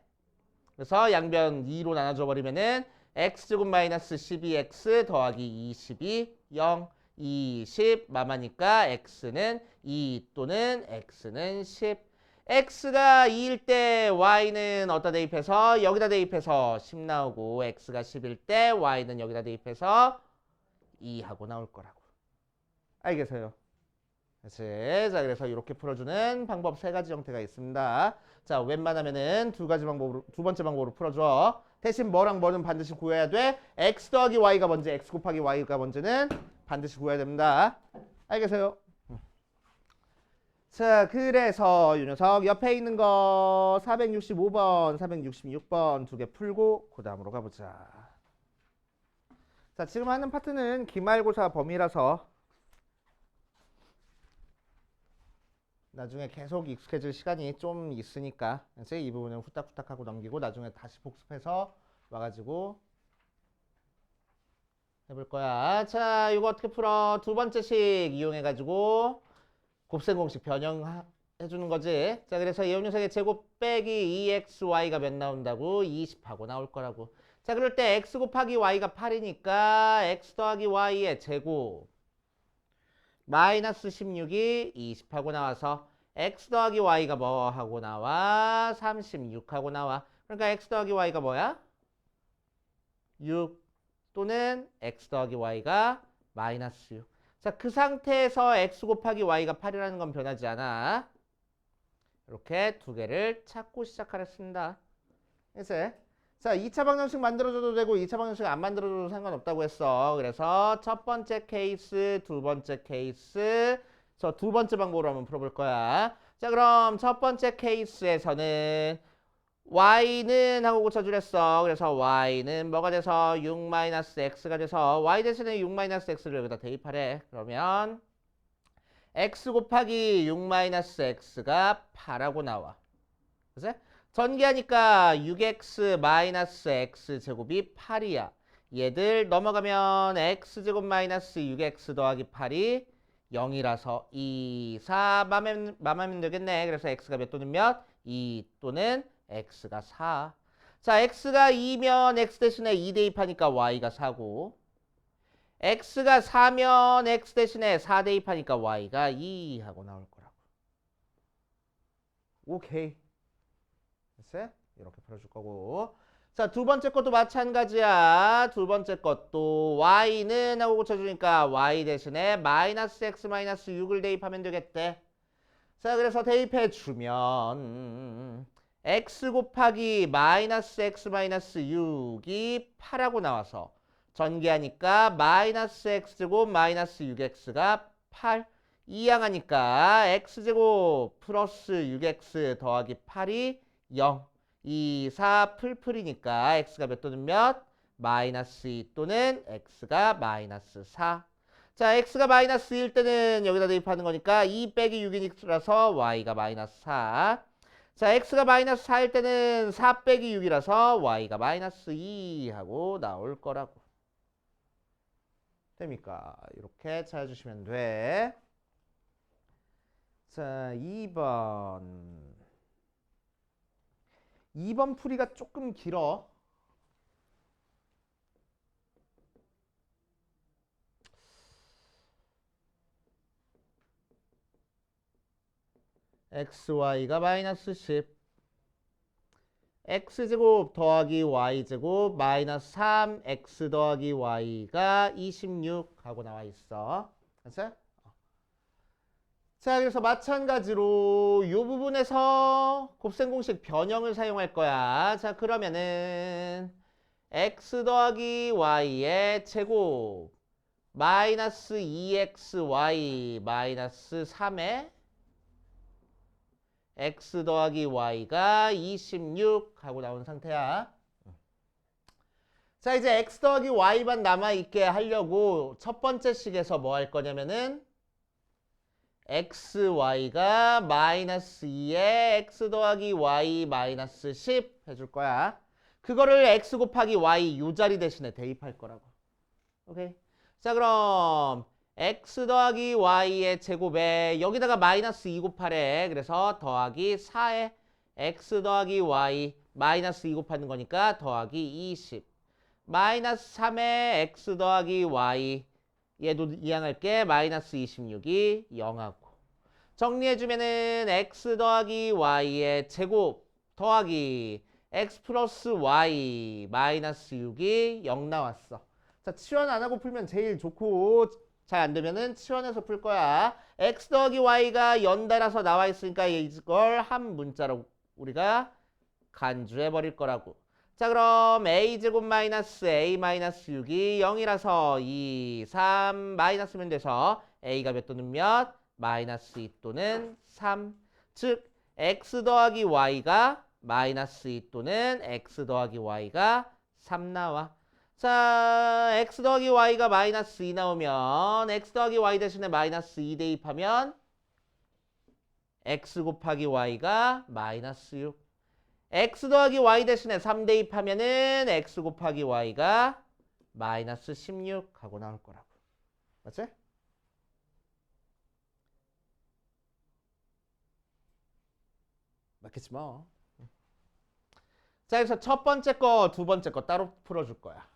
그래서 양변 2로 나눠줘 버리면은 x제곱 마이너스 12x 더하기 20이 0, 20 마마니까 x는 2 또는 x는 10. x가 2일 때 y는 어디다 대입해서? 여기다 대입해서 10 나오고 x가 10일 때 y는 여기다 대입해서 2 하고 나올 거라고. 알겠어요? 그치? 자, 그래서 이렇게 풀어주는 방법 세 가지 형태가 있습니다. 자, 웬만하면은 두 번째 방법으로 풀어줘. 대신 뭐랑 뭐는 반드시 구해야 돼? x 더하기 y가 먼저, x 곱하기 y가 먼저는 반드시 구해야 됩니다. 알겠어요? 자, 그래서 이 녀석 옆에 있는 거 465번, 466번 두 개 풀고 그 다음으로 가보자. 자, 지금 하는 파트는 기말고사 범위라서 나중에 계속 익숙해질 시간이 좀 있으니까 이제 이 부분은 후딱후딱 하고 넘기고 나중에 다시 복습해서 와가지고 해볼 거야. 자, 이거 어떻게 풀어? 두 번째 식 이용해가지고 곱셈 공식 변형해주는 거지. 자, 그래서 이온 녀석의 제곱 빼기 2xy가 몇 나온다고? 20하고 나올 거라고. 자, 그럴 때 x 곱하기 y가 8이니까 x 더하기 y의 제곱 마이너스 16이 20하고 나와서 x 더하기 y가 뭐 하고 나와? 36하고 나와. 그러니까 x 더하기 y가 뭐야? 6 또는 x 더하기 y가 마이너스 6. 자, 그 상태에서 x 곱하기 y가 8이라는 건 변하지 않아. 이렇게 두 개를 찾고 시작하랬습니다. 이제 자, 2차 방정식 만들어줘도 되고 2차 방정식 안 만들어줘도 상관없다고 했어. 그래서 첫 번째 케이스, 두 번째 케이스, 저 두 번째 방법으로 한번 풀어볼 거야. 자, 그럼 첫 번째 케이스에서는 y는 하고 고쳐주랬어. 그래서 y는 뭐가 돼서 6-x가 돼서 y 대신에 6-x를 여기다 대입하래. 그러면 x 곱하기 6-x가 8하고 나와. 그치? 전개하니까 6x 마이너스 x 제곱이 8이야. 얘들 넘어가면 x제곱 마이너스 6x 더하기 8이 0이라서 2, 4 맘하면 되겠네. 그래서 x가 몇 또는 몇? 2 또는 x가 4. 자, x가 2면 x 대신에 2 대입하니까 y가 4고 x가 4면 x 대신에 4 대입하니까 y가 2 하고 나올 거라고. 오케이. 됐어요? 이렇게 풀어줄 거고. 자, 두 번째 것도 마찬가지야. 두 번째 것도 y는 하고 고쳐주니까 y 대신에 마이너스 x 마이너스 6을 대입하면 되겠대. 자, 그래서 대입해 주면 x 곱하기 마이너스 x 마이너스 6이 8하고 나와서 전개하니까 마이너스 x제곱 마이너스 6x가 8. 이항하니까 x제곱 플러스 6x 더하기 8이 0. 2, 4 풀풀이니까 x가 몇 또는 몇? 마이너스 2 또는 x가 마이너스 4. 자, x가 마이너스 1 때는 여기다 대입하는 거니까 2 빼기 6이라서 y가 마이너스 4. 자, x가 마이너스 4일 때는 4 빼기 6이라서 y가 마이너스 2 하고 나올 거라고. 됩니까? 이렇게 찾아주시면 돼. 자, 2번. 2번 풀이가 조금 길어. xy가 마이너스 10 x제곱 더하기 y제곱 마이너스 3 x 더하기 y가 26 하고 나와 있어. 그치? 자, 그래서 마찬가지로 이 부분에서 곱셈 공식 변형을 사용할 거야. 자, 그러면은 x 더하기 y의 제곱 마이너스 2xy 마이너스 3에 x 더하기 y가 26 하고 나온 상태야. 자, 이제 x 더하기 y만 남아있게 하려고 첫 번째 식에서 뭐 할 거냐면은 xy가 마이너스 2에 x 더하기 y 마이너스 10 해줄 거야. 그거를 x 곱하기 y 요 자리 대신에 대입할 거라고. 오케이. 자, 그럼 x 더하기 y의 제곱에 여기다가 마이너스 2 곱하래. 그래서 더하기 4에 x 더하기 y 마이너스 2 곱하는 거니까 더하기 20 마이너스 3에 x 더하기 y 얘도 이항할게. 마이너스 26이 0하고 정리해주면은 x 더하기 y의 제곱 더하기 x 플러스 y 마이너스 6이 0 나왔어. 자, 치환 안 하고 풀면 제일 좋고 잘 안 되면은 치환해서 풀 거야. x 더하기 y가 연달아서 나와 있으니까 이걸 한 문자로 우리가 간주해 버릴 거라고. 자, 그럼 a제곱 마이너스 a 마이너스 6이 0이라서 2, 3 마이너스면 돼서 a가 몇 또는 몇? 마이너스 2 또는 3. 즉 x 더하기 y가 마이너스 2 또는 x 더하기 y가 3 나와. 자, x 더하기 y가 마이너스 2 나오면 x 더하기 y 대신에 마이너스 2 대입하면 x 곱하기 y가 마이너스 6. x 더하기 y 대신에 3 대입하면은 x 곱하기 y가 마이너스 16 하고 나올 거라고. 맞지? 맞겠지 뭐. 자, 그래서 첫 번째 거, 두 번째 거 따로 풀어줄 거야.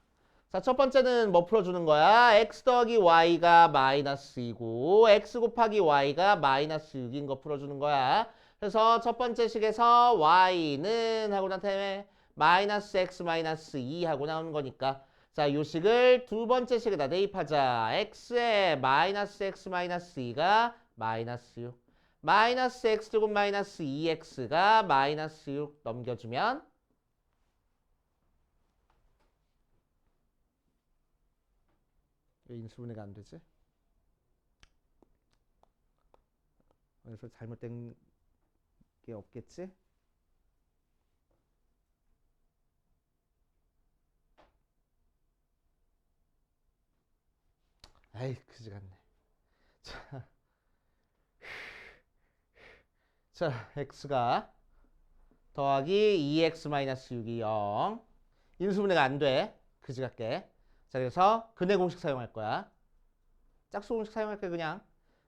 자, 첫 번째는 뭐 풀어주는 거야? x 더하기 y가 마이너스 2고 x 곱하기 y가 마이너스 6인 거 풀어주는 거야. 그래서 첫 번째 식에서 y는 하고 나타내 마이너스 x 마이너스 2 하고 나오는 거니까 자, 요 식을 두 번째 식에다 대입하자. x에 마이너스 x 마이너스 2가 마이너스 6 마이너스 x제곱 마이너스 2x가 마이너스 6 넘겨주면 왜 인수분해가 안 되지? 그래서 잘못된 게 없겠지? 아이 그지 같네. 자, x가 더하기 2x-6이 0. 인수분해가 안 돼. 그지 같게. 자, 그래서 근해 공식 사용할 거야. 짝수 공식 사용할 거야 그냥.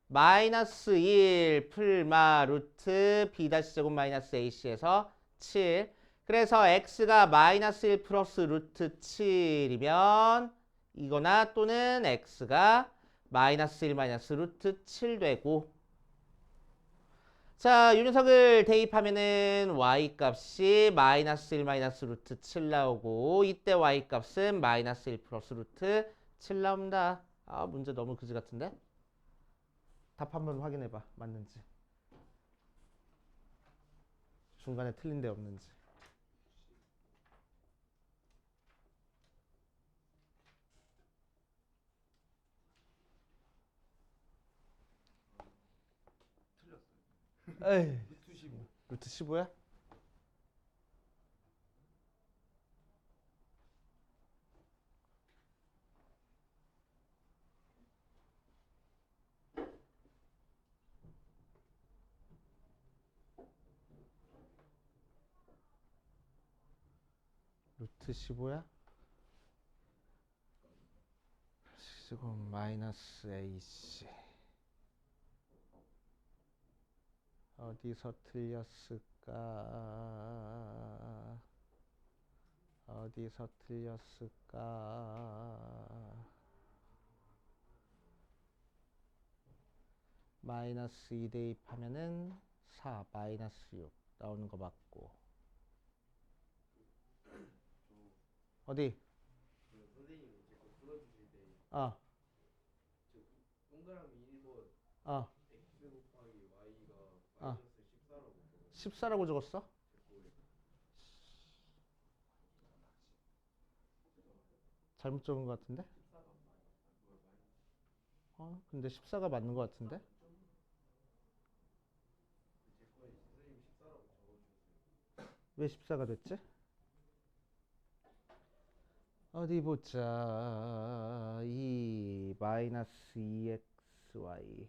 마이너스 1 풀마 루트 b-제곱 마이너스 ac에서 7. 그래서 x가 마이너스 1 플러스 루트 7이면 이거나 또는 x가 마이너스 1 마이너스 루트 7 되고 자, 유녀석을 대입하면은 y 값이 마이너스 1 마이너스 루트 7 나오고 이때 y 값은 마이너스 1 플러스 루트 7 나옵니다. 아, 문제 너무 그지 같은데? 답 한번 확인해봐. 맞는지. 중간에 틀린 데 없는지. 에이, 루트 15야? 루트 15야? 지금 마이너스 AC 어디서 틀렸을까? 어디서 틀렸을까? 마이너스 2 대입하면은 4 마이너스 6 나오는 거 맞고 어디? 선생님이 제거 풀어주실 때 어, 동그라미 1번 어, x 곱하기 y가 어. 마이너스 14라고 적어요. 14라고 적었어? 제 거에. 잘못 적은 것 같은데? 근데 14가 맞는 것 같은데? 제 거에 선생님이 14라고 적어주셨어요. 왜 14가 됐지? 어디 보자. 이 마이너스 2xy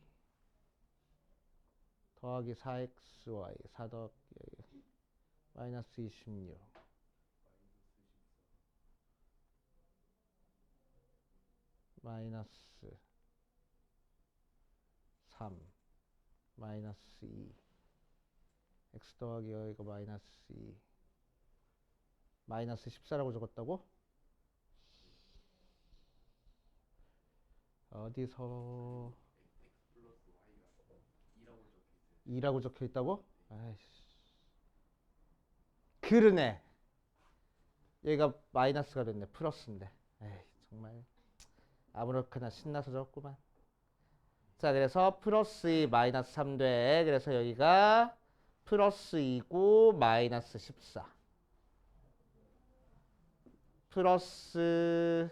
더하기 4xy 4 더하기 마이너스 26 마이너스 3 마이너스 2 x 더하기 여기가 마이너스 2 마이너스 14라고 적었다고? 어디서 x 플러스 y가 2라고 적혀 있어요. 2라고 적혀 있다고? 아이씨. 그러네. 얘가 마이너스가 됐네. 플러스인데. 에이, 정말 아무렇게나 신나서 적었구만. 자, 그래서 플러스 2 마이너스 3 돼. 그래서 여기가 플러스 2고 마이너스 14. 플러스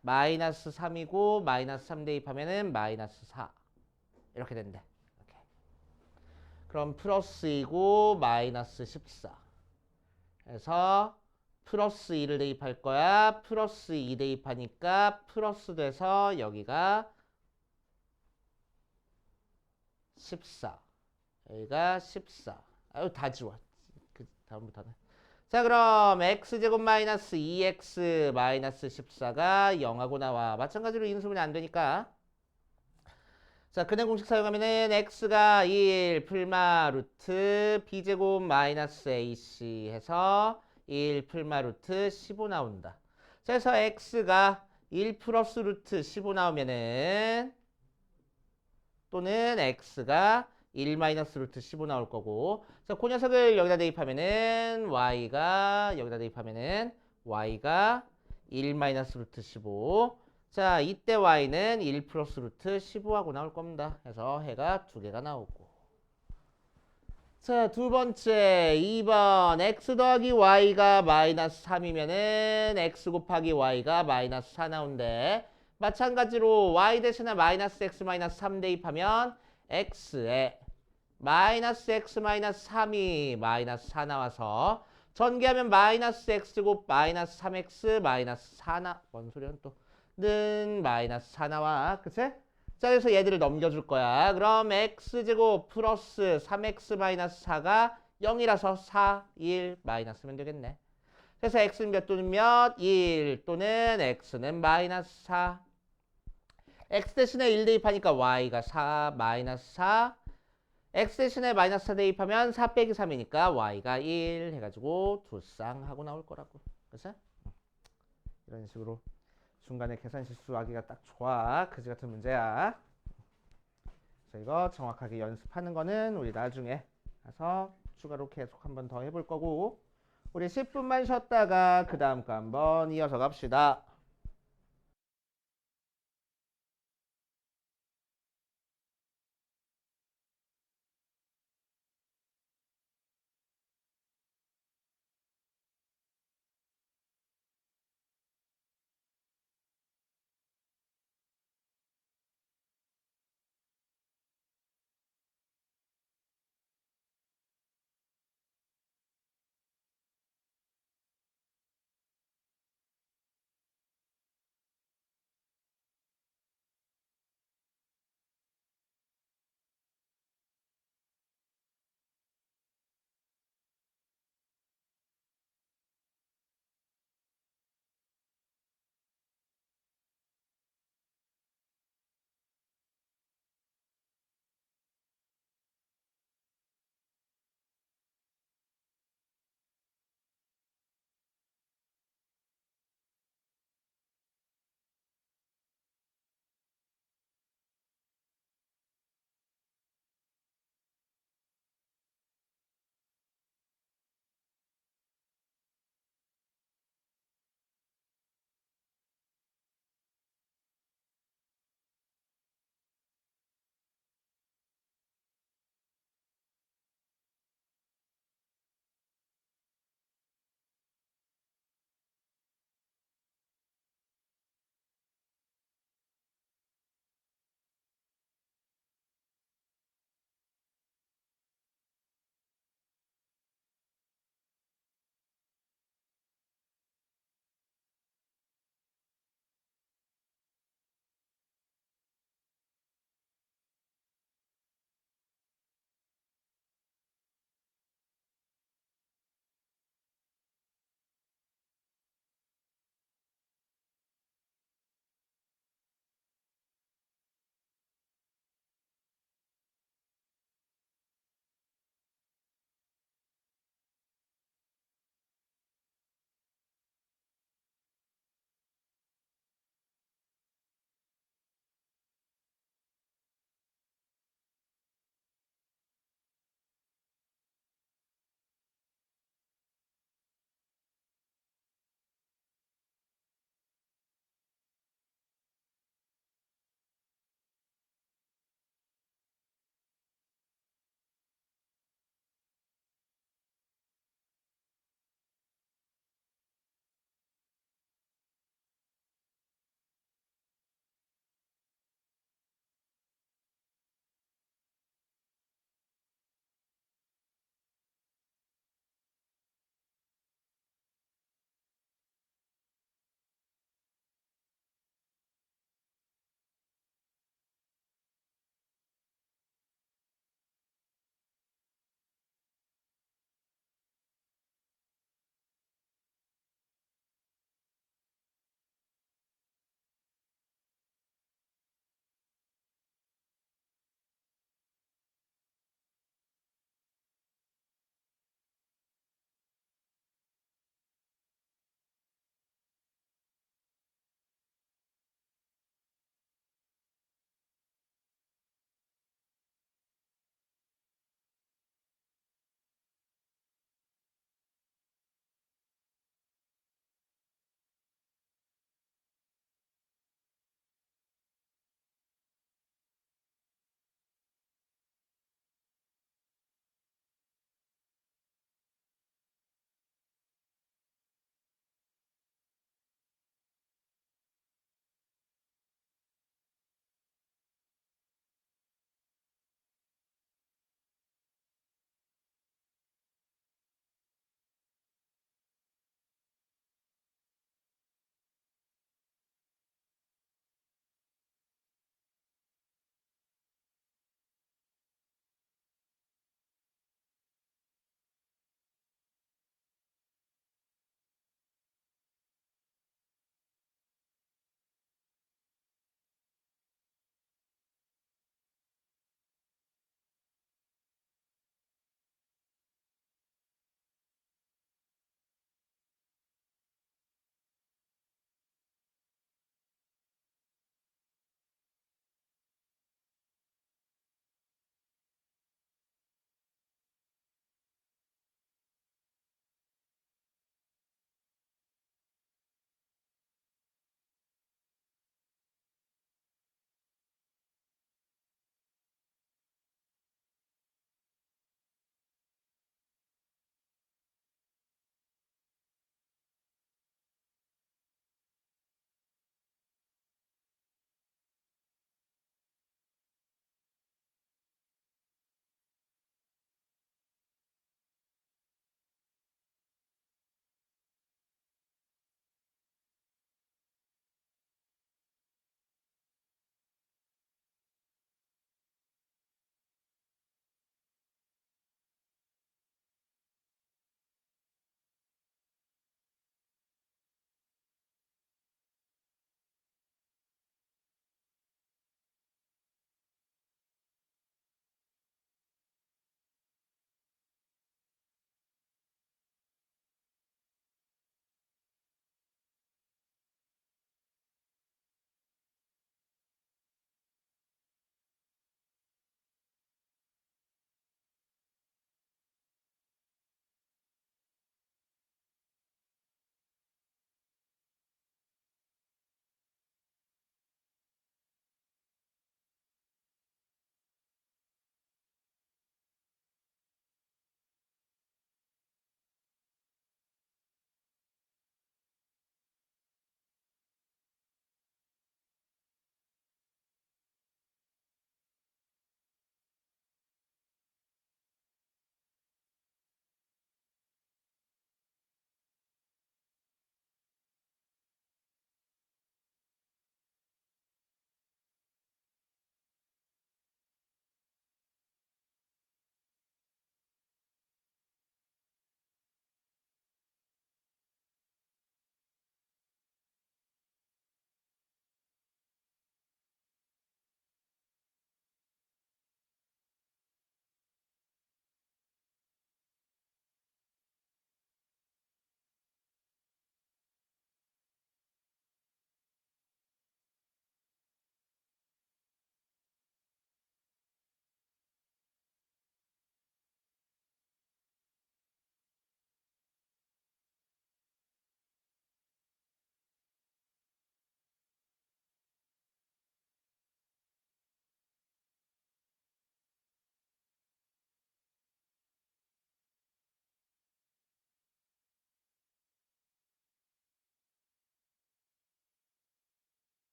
마이너스 3이고 마이너스 3 대입하면은 마이너스 4 이렇게 된대. 이렇게. 그럼 플러스 2고 마이너스 14 그래서 플러스 2를 대입할 거야. 플러스 2 대입하니까 플러스 돼서 여기가 14 여기가 14 아유 다 지워. 그 다음부터는 자 그럼 x제곱 마이너스 2x 마이너스 14가 0하고 나와. 마찬가지로 인수분해 안 되니까 자 근해 공식 사용하면은 x가 1 풀마 루트 b제곱 마이너스 ac 해서 1 풀마 루트 15 나온다. 자 그래서 x가 1 플러스 루트 15 나오면은 또는 x가 1 마이너스 루트 15 나올 거고 자, 그 녀석을 여기다 대입하면은 y가 1 마이너스 루트 15 자, 이때 y는 1 플러스 루트 15하고 나올 겁니다. 그래서 해가 두 개가 나오고 자, 두 번째 2번 x 더하기 y가 마이너스 3이면은 x 곱하기 y가 마이너스 4 나온대. 마찬가지로 y 대신에 마이너스 x 마이너스 3 대입하면 x에 마이너스 x 마이너스 3이 마이너스 4 나와서 전개하면 마이너스 x제곱 마이너스 3x 마이너스 4 뭔 소리야 또 는 마이너스 4 나와. 그치? 자 그래서 얘들을 넘겨줄 거야. 그럼 x제곱 플러스 3x 마이너스 4가 0이라서 4, 1 마이너스면 되겠네. 그래서 x는 몇 또는 몇? 1 또는 x는 마이너스 4 x 대신에 1 대입하니까 y가 4 마이너스 4 x 대신에 마이너스 4 대입하면 4 빼기 3이니까 y가 1 해가지고 두 쌍 하고 나올 거라고. 그래서 이런 식으로 중간에 계산 실수하기가 딱 좋아. 그지 같은 문제야. 그래서 이거 정확하게 연습하는 거는 우리 나중에 가서 추가로 계속 한번 더 해볼 거고 우리 10분만 쉬었다가 그 다음 거 한번 이어서 갑시다.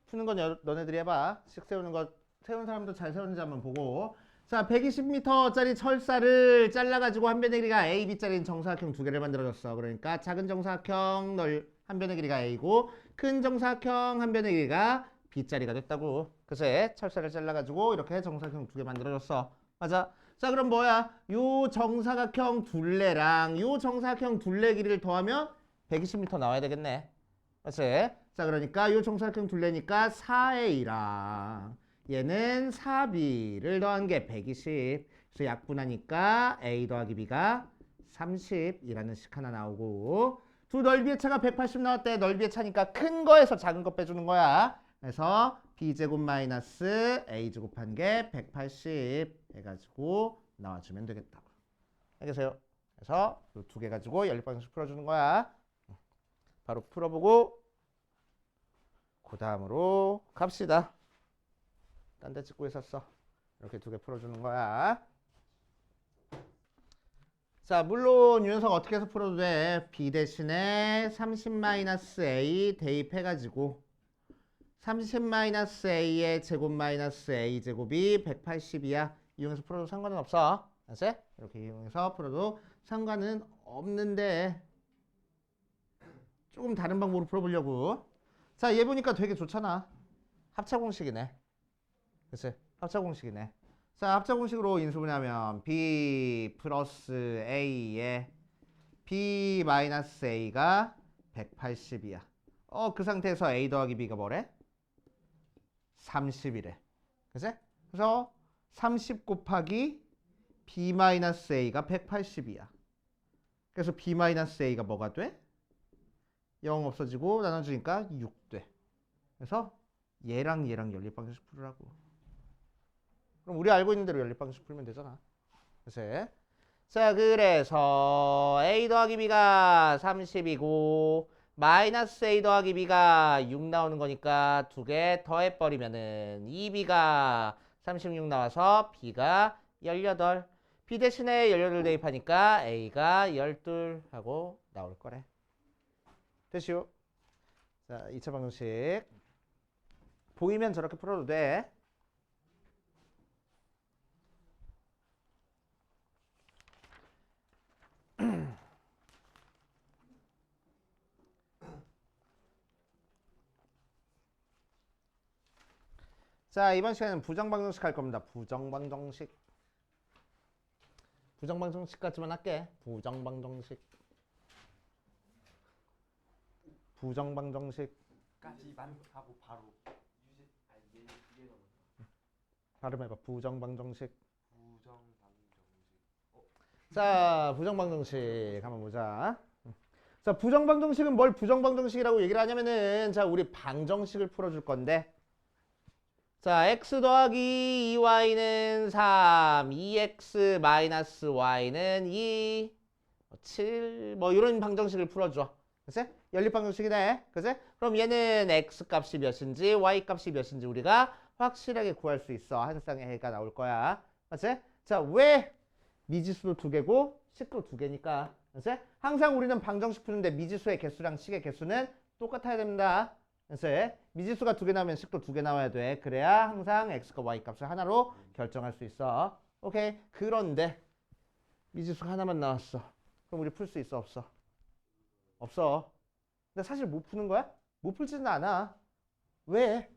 푸는 건 너네들이 해봐. 식 세우는 거 세운 사람도 잘 세우는지 한번 보고. 자, 120m짜리 철사를 잘라가지고 한 변의 길이가 A, B짜리인 정사각형 두 개를 만들어줬어. 그러니까 작은 정사각형 한 변의 길이가 A고 큰 정사각형 한 변의 길이가 B짜리가 됐다고. 그래서 철사를 잘라가지고 이렇게 정사각형 두 개 만들어줬어. 맞아. 자, 그럼 뭐야? 요 정사각형 둘레랑 요 정사각형 둘레 길이를 더하면 120m 나와야 되겠네. 그렇지? 자, 그러니까 요 정사각형 둘레니까 4A랑 얘는 4B를 더한 게 120. 그래서 약분하니까 A 더하기 B가 30이라는 식 하나 나오고 두 넓이의 차가 180 나왔대. 넓이의 차니까 큰 거에서 작은 거 빼주는 거야. 그래서 B제곱 마이너스 A제곱 한 게 180 해가지고 나와주면 되겠다고. 알겠어요? 그래서 이 두 개 가지고 연립방정식 풀어주는 거야. 바로 풀어보고 그 다음으로 갑시다. 딴 데 찍고 있었어. 이렇게 두 개 풀어주는 거야. 자, 물론 이 녀석 어떻게 해서 풀어도 돼. B 대신에 30-A 대입해가지고 30-A의 제곱 마이너스 A 제곱이 180이야. 이용해서 풀어도 상관은 없어. 알았지? 이렇게 이용해서 풀어도 상관은 없는데 조금 다른 방법으로 풀어보려고. 자, 얘 보니까 되게 좋잖아. 합차공식이네. 그치? 합차공식이네. 자, 합차공식으로 인수분해하면 B 플러스 A에 B 마이너스 A가 180이야. 그 상태에서 A 더하기 B가 뭐래? 30이래. 그치? 그래서 30 곱하기 B 마이너스 A가 180이야. 그래서 B 마이너스 A가 뭐가 돼? 0 없어지고 나눠주니까 6 돼. 그래서 얘랑 연립방정식 풀으라고. 그럼 우리 알고 있는 대로 연립방정식 풀면 되잖아. 그래서 자, 그래서 A 더하기 B가 30이고 마이너스 A 더하기 B가 6 나오는 거니까 두 개 더해버리면은 2B가 36 나와서 B가 18. B 대신에 18 대입하니까 A가 12 하고 나올 거래. 됐슈? 자, 2차 방정식. 보이면 저렇게 풀어도 돼. 자, 이번 시간에는 부정방정식 할 겁니다. 부정방정식. 부정방정식까지만 할게. 부정방정식. 까지만 하고 바로 유지 아니 얘 넘어. 발음해봐. 부정방정식. 부정방정식. 자, 부정방정식 한번 보자. 자, 부정방정식은 뭘 부정방정식이라고 얘기를 하냐면은 자, 우리 방정식을 풀어줄 건데 자, x 더하기 2y는 3, 2x 마이너스 y는 2, 7, 뭐 이런 방정식을 풀어줘. 그치? 연립방정식이네. 그치? 그럼 얘는 x 값이 몇인지 y 값이 몇인지 우리가 확실하게 구할 수 있어. 한 쌍의 해가 나올 거야. 그치? 자, 왜 미지수도 두 개고 식도 두 개니까. 그치? 항상 우리는 방정식 푸는데 미지수의 개수랑 식의 개수는 똑같아야 됩니다. 그래서 미지수가 두 개 나오면 식도 두 개 나와야 돼. 그래야 항상 x과 y 값을 하나로 결정할 수 있어. 오케이. 그런데 미지수가 하나만 나왔어. 그럼 우리 풀 수 있어? 없어? 없어. 근데 사실 못 푸는 거야? 못 풀지는 않아. 왜?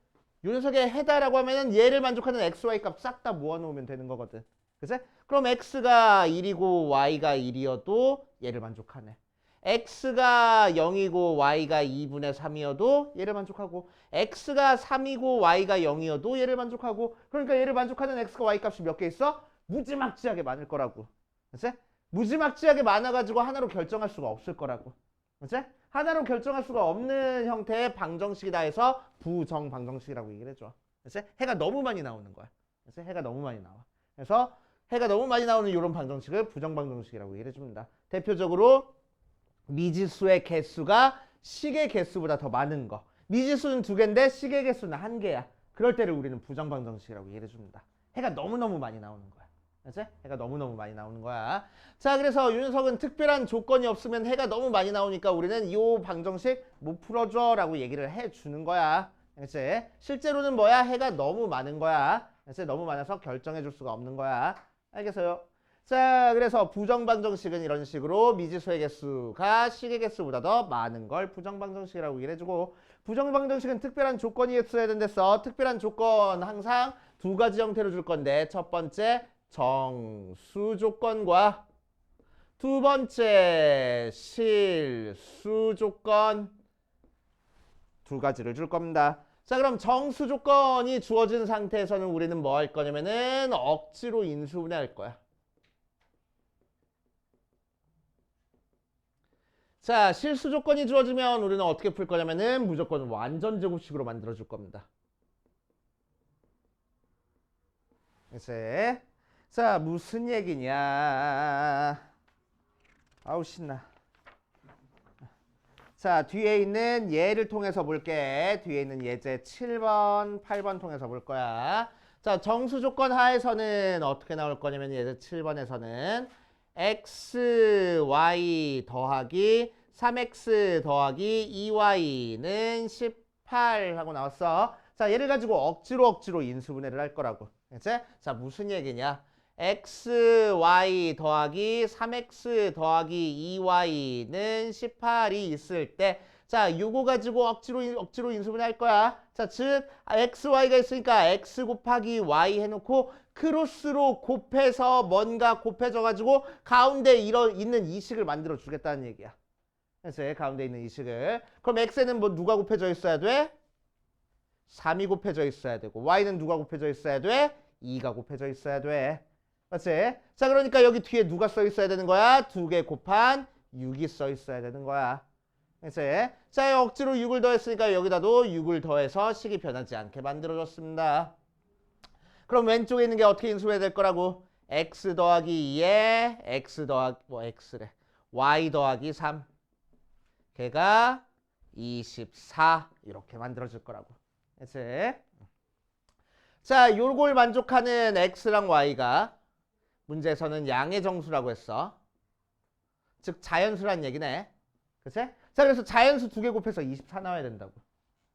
요 녀석의 해다라고 하면은 얘를 만족하는 x, y 값 싹 다 모아놓으면 되는 거거든. 그치? 그럼 x가 1이고 y가 1이어도 얘를 만족하네. x가 0이고 y가 2분의 3이어도 얘를 만족하고 x가 3이고 y가 0이어도 얘를 만족하고 그러니까 얘를 만족하는 x과 y 값이 몇 개 있어? 무지막지하게 많을 거라고. 그치? 무지막지하게 많아가지고 하나로 결정할 수가 없을 거라고. 그치? 하나로 결정할 수가 없는 형태의 방정식이다 해서 부정방정식이라고 얘기를 해줘. 그치? 해가 너무 많이 나오는 거야. 그치? 해가 너무 많이 나와. 그래서 해가 너무 많이 나오는 이런 방정식을 부정방정식이라고 얘기를 해줍니다. 대표적으로 미지수의 개수가 식의 개수보다 더 많은 거. 미지수는 두 개인데 식의 개수는 한 개야. 그럴 때를 우리는 부정방정식이라고 얘기해 줍니다. 해가 너무너무 많이 나오는 거야. 그치? 해가 너무너무 많이 나오는 거야. 자, 그래서 이 녀석은 특별한 조건이 없으면 해가 너무 많이 나오니까 우리는 이 방정식 못 풀어줘 라고 얘기를 해 주는 거야. 그치? 실제로는 뭐야? 해가 너무 많은 거야. 그치? 너무 많아서 결정해 줄 수가 없는 거야. 알겠어요? 자, 그래서 부정방정식은 이런 식으로 미지수의 개수가 식의 개수보다 더 많은 걸 부정방정식이라고 얘기를 해주고, 부정방정식은 특별한 조건이 있어야 된댔어. 특별한 조건 항상 두 가지 형태로 줄 건데, 첫 번째 정수 조건과 두 번째 실수 조건, 두 가지를 줄 겁니다. 자, 그럼 정수 조건이 주어진 상태에서는 우리는 뭐 할 거냐면은 억지로 인수분해할 거야. 자, 실수 조건이 주어지면 우리는 어떻게 풀 거냐면은 무조건 완전 제곱식으로 만들어 줄 겁니다. 이제 자, 무슨 얘기냐? 아우 신나. 자, 뒤에 있는 예를 통해서 볼게. 뒤에 있는 예제 7번, 8번 통해서 볼 거야. 자, 정수 조건 하에서는 어떻게 나올 거냐면 예제 7번에서는 x, y 더하기 3x 더하기 2y는 18 하고 나왔어. 자, 얘를 가지고 억지로 인수분해를 할 거라고. 그치? 자, 무슨 얘기냐? x, y 더하기 3x 더하기 2y는 18이 있을 때, 자, 요거 가지고 억지로 인수분해할 거야. 자, 즉 x, y가 있으니까 x 곱하기 y 해놓고 크로스로 곱해서 뭔가 곱해져가지고 가운데 있는 이 식을 만들어 주겠다는 얘기야. 그래서 가운데 있는 이 식을. 그럼 x에는 뭐 누가 곱해져 있어야 돼? 3이 곱해져 있어야 되고, y는 누가 곱해져 있어야 돼? 2가 곱해져 있어야 돼. 맞지? 자, 그러니까 여기 뒤에 누가 써 있어야 되는 거야? 2개 곱한 6이 써 있어야 되는 거야. 그치? 자, 억지로 6을 더했으니까 여기다도 6을 더해서 식이 변하지 않게 만들어줬습니다. 그럼 왼쪽에 있는 게 어떻게 인수해야 될 거라고? x 더하기 2에 x 더하기 x래. y 더하기 3. 걔가 24 이렇게 만들어질 거라고. 그치? 자, 요걸 만족하는 x랑 y가 문제에서는 양의 정수라고 했어. 즉 자연수란 얘기네. 그치? 자, 그래서 자연수 2개 곱해서 24 나와야 된다고.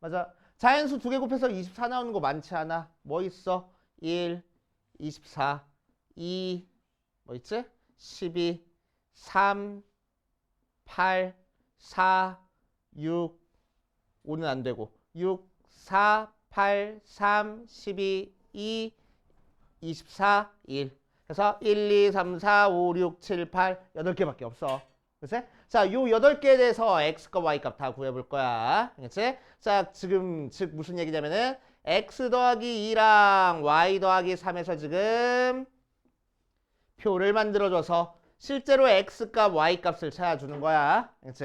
맞아. 자연수 2개 곱해서 24 나오는 거 많지 않아. 뭐 있어? 1, 24, 2, 뭐 있지? 12, 3, 8, 4, 6, 5는 안 되고 6, 4, 8, 3, 12, 2, 24, 1. 그래서 1, 2, 3, 4, 5, 6, 7, 8, 8개밖에 없어. 그치? 자, 요 8개에 대해서 x과 y값 다 구해볼 거야. 그치? 자, 지금 즉 무슨 얘기냐면은 x 더하기 2랑 y 더하기 3에서 지금 표를 만들어줘서 실제로 x값, y값을 찾아주는 거야. 그치?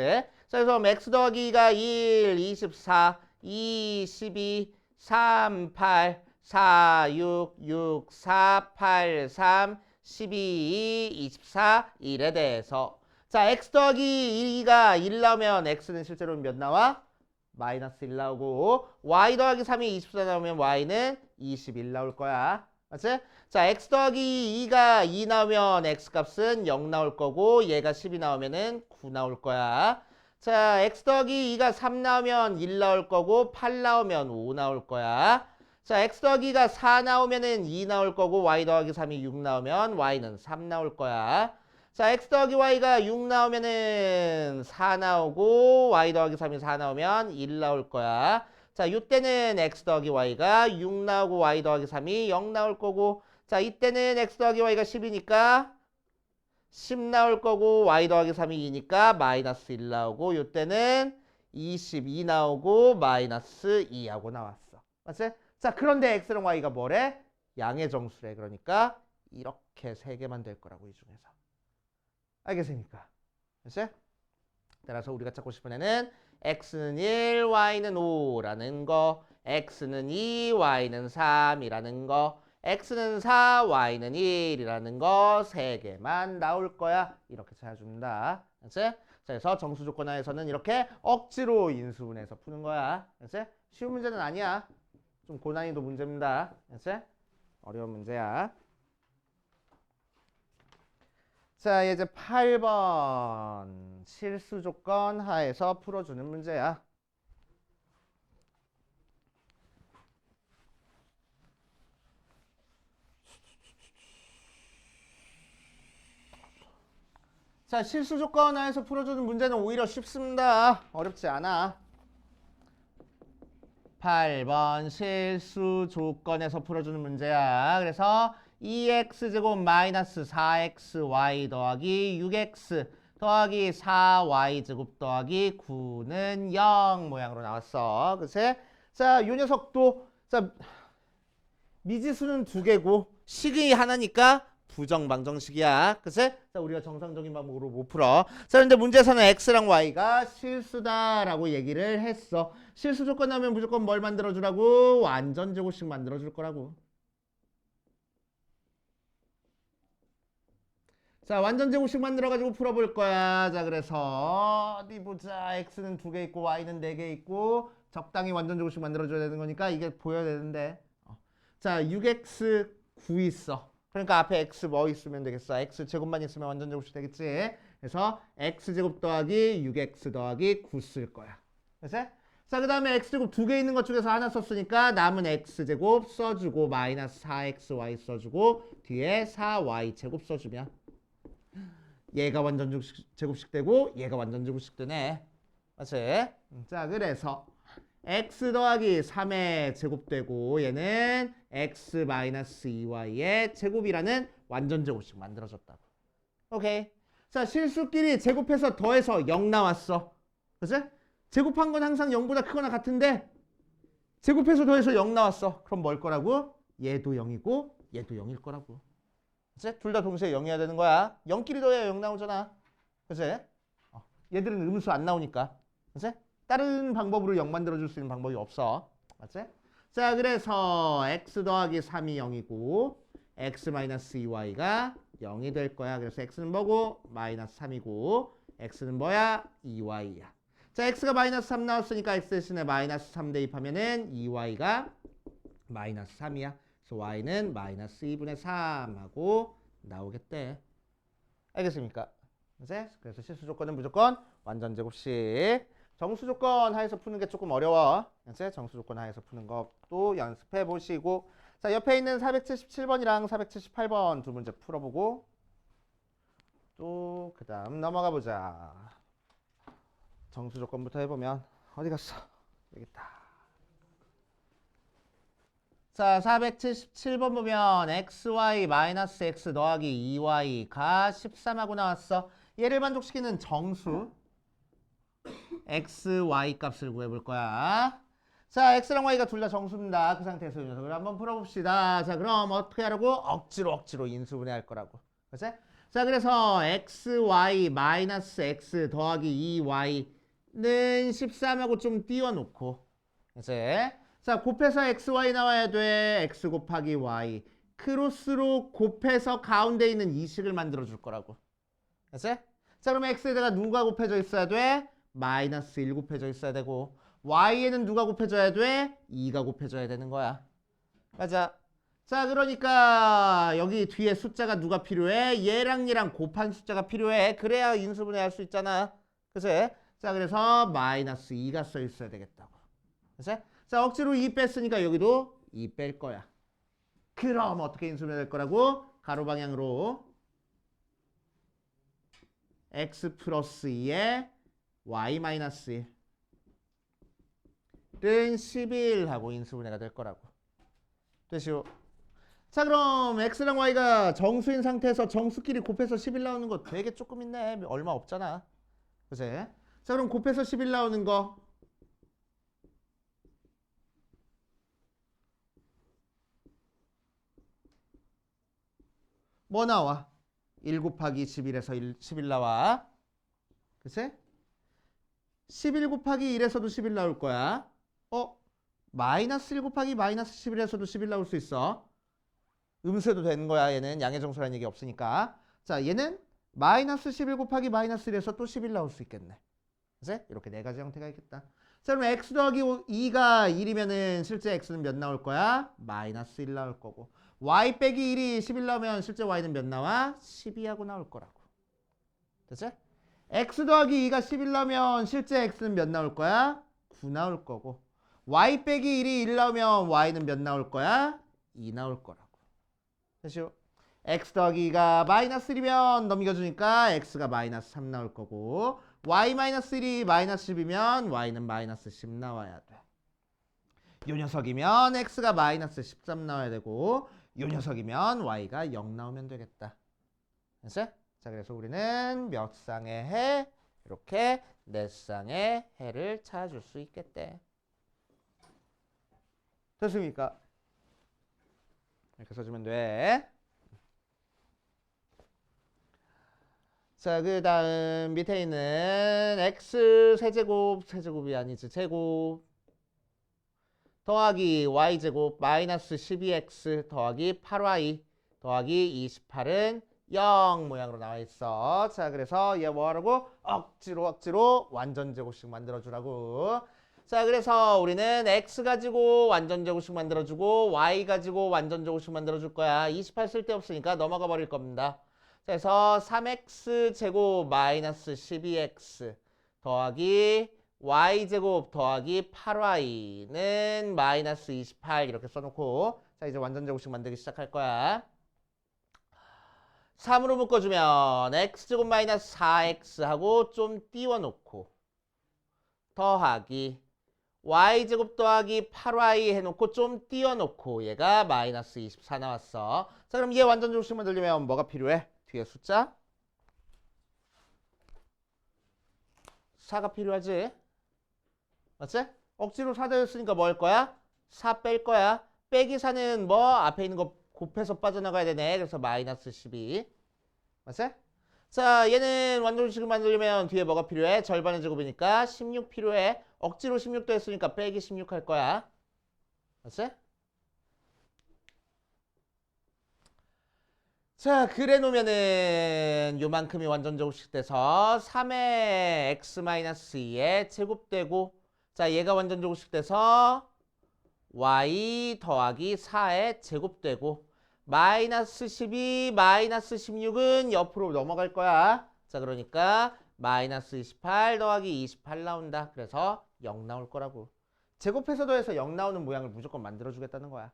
자, 그래서 x 더하기 2가 1, 24, 2, 12, 3, 8, 4, 6, 6, 4, 8, 3, 12, 24, 1에 대해서 자, x 더하기 2가 1 나오면 x는 실제로 몇 나와? 마이너스 1 나오고 y 더하기 3이 24 나오면 y는 21 나올 거야. 맞지? 자, x 더하기 2가 2 나오면 x값은 0 나올 거고 얘가 10이 나오면은 9 나올 거야. 자, x 더하기 2가 3 나오면 1 나올 거고 8 나오면 5 나올 거야. 자, x 더하기가 4 나오면은 2 나올 거고 y 더하기 3이 6 나오면 y는 3 나올 거야. 자, x 더하기 y가 6 나오면은 4 나오고 y 더하기 3이 4 나오면 1 나올 거야. 자, 이때는 x 더하기 y가 6 나오고 y 더하기 3이 0 나올 거고 자, 이때는 x 더하기 y가 10이니까 10 나올 거고 y 더하기 3이 2니까 마이너스 1 나오고 이때는 22 나오고 마이너스 2하고 나왔어. 맞지? 자, 그런데 x랑 y가 뭐래? 양의 정수래. 그러니까 이렇게 3개만 될 거라고 이 중에서. 알겠습니까? 그치? 따라서 우리가 찾고 싶은 애는 x는 1, y는 5라는 거, x는 2, y는 3이라는 거, x는 4, y는 1이라는 거 3개만 나올 거야. 이렇게 찾아줍니다. 그치? 자, 그래서 정수 조건 하에서는 이렇게 억지로 인수분해서 푸는 거야. 그치? 쉬운 문제는 아니야. 좀 고난이도 문제입니다. 그치? 어려운 문제야. 자, 이제 8번 실수 조건 하에서 풀어주는 문제야. 자, 실수 조건 하에서 풀어주는 문제는 오히려 쉽습니다. 어렵지 않아. 8번 실수 조건에서 풀어주는 문제야. 그래서 2x제곱 마이너스 4xy 더하기 6x 더하기 4y제곱 더하기 9는 0 모양으로 나왔어. 그치? 자, 요 녀석도 자 미지수는 두 개고 식이 하나니까 부정방정식이야. 그치? 자, 우리가 정상적인 방법으로 못 풀어. 자, 근데 문제에서는 x랑 y가 실수다라고 얘기를 했어. 실수 조건 나오면 무조건 뭘 만들어주라고? 완전 제곱식 만들어줄 거라고. 자, 완전 제곱식 만들어가지고 풀어볼 거야. 자, 그래서 어디 보자. x는 두 개 있고 y는 네 개 있고 적당히 완전 제곱식 만들어줘야 되는 거니까 이게 보여야 되는데. 자, 6x 9 있어. 그러니까 앞에 x 뭐 있으면 되겠어? x 제곱만 있으면 완전 제곱식 되겠지. 그래서 x 제곱 더하기 6x 더하기 9 쓸 거야. 그치? 자, 그 다음에 x 제곱 두 개 있는 것 중에서 하나 썼으니까 남은 x 제곱 써주고 마이너스 4xy 써주고 뒤에 4y 제곱 써주면 얘가 완전 제곱식 되고 얘가 완전 제곱식 되네. 맞지? 자, 그래서 x 더하기 3의 제곱되고 얘는 x 마이너스 2y의 제곱이라는 완전 제곱식 만들어졌다고. 오케이. 자, 실수끼리 제곱해서 더해서 0 나왔어. 그치? 제곱한 건 항상 0보다 크거나 같은데 제곱해서 더해서 0 나왔어. 그럼 뭘 거라고? 얘도 0이고 얘도 0일 거라고. 그치? 둘 다 동시에 0이어야 되는 거야. 0끼리 더해야 0 나오잖아. 그치? 얘들은 음수 안 나오니까. 그치? 다른 방법으로 0 만들어줄 수 있는 방법이 없어. 맞지? 자, 그래서 x 더하기 3이 0이고 x 마이너스 2y가 0이 될 거야. 그래서 x는 뭐고? 마이너스 3이고 x는 뭐야? 2y야. 자, x가 마이너스 3 나왔으니까 x 대신에 마이너스 3 대입하면은 2y가 마이너스 3이야. 그래서 y는 마이너스 2분의 3 하고 나오겠대. 알겠습니까? 그치? 그래서 실수 조건은 무조건 완전 제곱식. 정수 조건 하에서 푸는 게 조금 어려워. 그치? 정수 조건 하에서 푸는 것도 연습해 보시고. 자, 옆에 있는 477번이랑 478번 두 문제 풀어보고 또 그 다음 넘어가 보자. 정수 조건부터 해보면 어디 갔어? 여기 있다. 자, 477번 보면 xy 마이너스 x 더하기 2y가 13하고 나왔어. 얘를 만족시키는 정수 x, y 값을 구해볼 거야. 자, x랑 y가 둘 다 정수입니다. 그 상태에서 이 녀석을 한번 풀어봅시다. 자, 그럼 어떻게 하라고? 억지로 인수분해할 거라고. 그치? 자, 그래서 x, y 마이너스 x 더하기 2y는 13하고 좀 띄워놓고. 그치? 자, 곱해서 x, y 나와야 돼. x 곱하기 y. 크로스로 곱해서 가운데 있는 이 식을 만들어줄 거라고. 그치? 자, 그러면 x에다가 누가 곱해져 있어야 돼? 마이너스 1 곱해져 있어야 되고 y에는 누가 곱해져야 돼? 2가 곱해져야 되는 거야. 맞아. 자, 그러니까 여기 뒤에 숫자가 누가 필요해? 얘랑 얘랑 곱한 숫자가 필요해. 그래야 인수분해 할 수 있잖아. 그치? 자, 그래서 마이너스 2가 써 있어야 되겠다고. 그치? 자, 억지로 2 뺐으니까 여기도 2 뺄 거야. 그럼 어떻게 인수분해 될 거라고? 가로 방향으로 x 플러스 2에 y 마이너스 1은 11하고 인수분해가 될 거라고. 되시오. 자, 그럼 x랑 y가 정수인 상태에서 정수끼리 곱해서 11 나오는 거 되게 조금 있네. 얼마 없잖아. 그치? 자, 그럼 곱해서 11 나오는 거 뭐 나와? 1 곱하기 11에서 11 나와. 그치? 11 곱하기 1에서도 11 나올 거야. 마이너스 1 곱하기 마이너스 11에서도 11 나올 수 있어. 음수해도 되는 거야. 얘는 양의 정수라는 얘기 없으니까. 자, 얘는 마이너스 11 곱하기 마이너스 1에서 또 11 나올 수 있겠네. 그치? 이렇게 네 가지 형태가 있겠다. 자, 그럼 x 더하기 2가 1이면은 실제 x는 몇 나올 거야? 마이너스 1 나올 거고. y 빼기 1이 11 나오면 실제 y는 몇 나와? 12하고 나올 거라고. 됐지? x 더하기 2가 11 나오면 실제 x는 몇 나올 거야? 9 나올 거고. y 빼기 1이 1 나오면 y는 몇 나올 거야? 2 나올 거라고. 됐죠? x 더하기가 마이너스 1이면 넘겨주니까 x가 마이너스 3 나올 거고 y 마이너스 1이 마이너스 10이면 y는 마이너스 10 나와야 돼. 요 녀석이면 x가 마이너스 13 나와야 되고 요 녀석이면 y가 0 나오면 되겠다. 됐어? 자, 그래서 우리는 몇 쌍의 해? 이렇게 4쌍의 해를 찾아줄 수 있겠대. 됐습니까? 이렇게 써주면 돼. 자, 그 다음 밑에 있는 x 세제곱이 아니지 제곱 더하기 y제곱 마이너스 12x 더하기 8y 더하기 28은 0 모양으로 나와 있어. 자, 그래서 얘 뭐하라고? 억지로 완전제곱식 만들어주라고. 자, 그래서 우리는 x 가지고 완전제곱식 만들어주고 y 가지고 완전제곱식 만들어줄 거야. 28 쓸데없으니까 넘어가 버릴 겁니다. 그래서 3x 제곱 마이너스 12x 더하기 y제곱 더하기 8y는 마이너스 28 이렇게 써놓고 자, 이제 완전제곱식 만들기 시작할 거야. 3으로 묶어주면 x제곱 마이너스 4x하고 좀 띄워놓고 더하기 y제곱 더하기 8y 해놓고 좀 띄워놓고 얘가 마이너스 24 나왔어. 자, 그럼 얘 완전제곱식 만들려면 뭐가 필요해? 뒤에 숫자 4가 필요하지? 맞지? 억지로 4 더했으니까 뭐 할 거야? 4 뺄 거야. 빼기 4는 뭐? 앞에 있는 거 곱해서 빠져나가야 되네. 그래서 마이너스 12. 맞지? 자, 얘는 완전식을 만들려면 뒤에 뭐가 필요해? 절반의 제곱이니까 16 필요해. 억지로 16 더했으니까 빼기 16 할 거야. 맞지? 자, 그래 놓으면은 요만큼이 완전제곱식 돼서 3의 x-2에 제곱되고 자, 얘가 완전제곱식 돼서 y 더하기 4에 제곱되고 마이너스 12, 마이너스 16은 옆으로 넘어갈 거야. 자, 그러니까 마이너스 28 더하기 28 나온다. 그래서 0 나올 거라고. 제곱해서 더해서 0 나오는 모양을 무조건 만들어주겠다는 거야.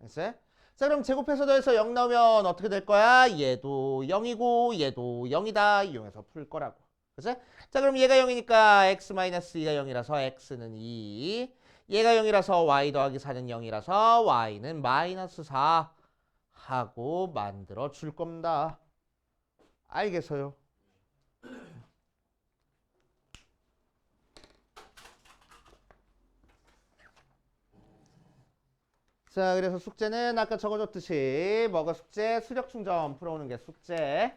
알겠어요? 자, 그럼 제곱해서 더해서 0 나오면 어떻게 될 거야? 얘도 0이고 얘도 0이다. 이용해서 풀 거라고. 그치? 자, 그럼 얘가 0이니까 x-2가 0이라서 x는 2. 얘가 0이라서 y 더하기 4는 0이라서 y는 마이너스 4 하고 만들어 줄 겁니다. 알겠어요? 자, 그래서 숙제는 아까 적어줬듯이 뭐가 숙제? 수력 충전 풀어오는 게 숙제.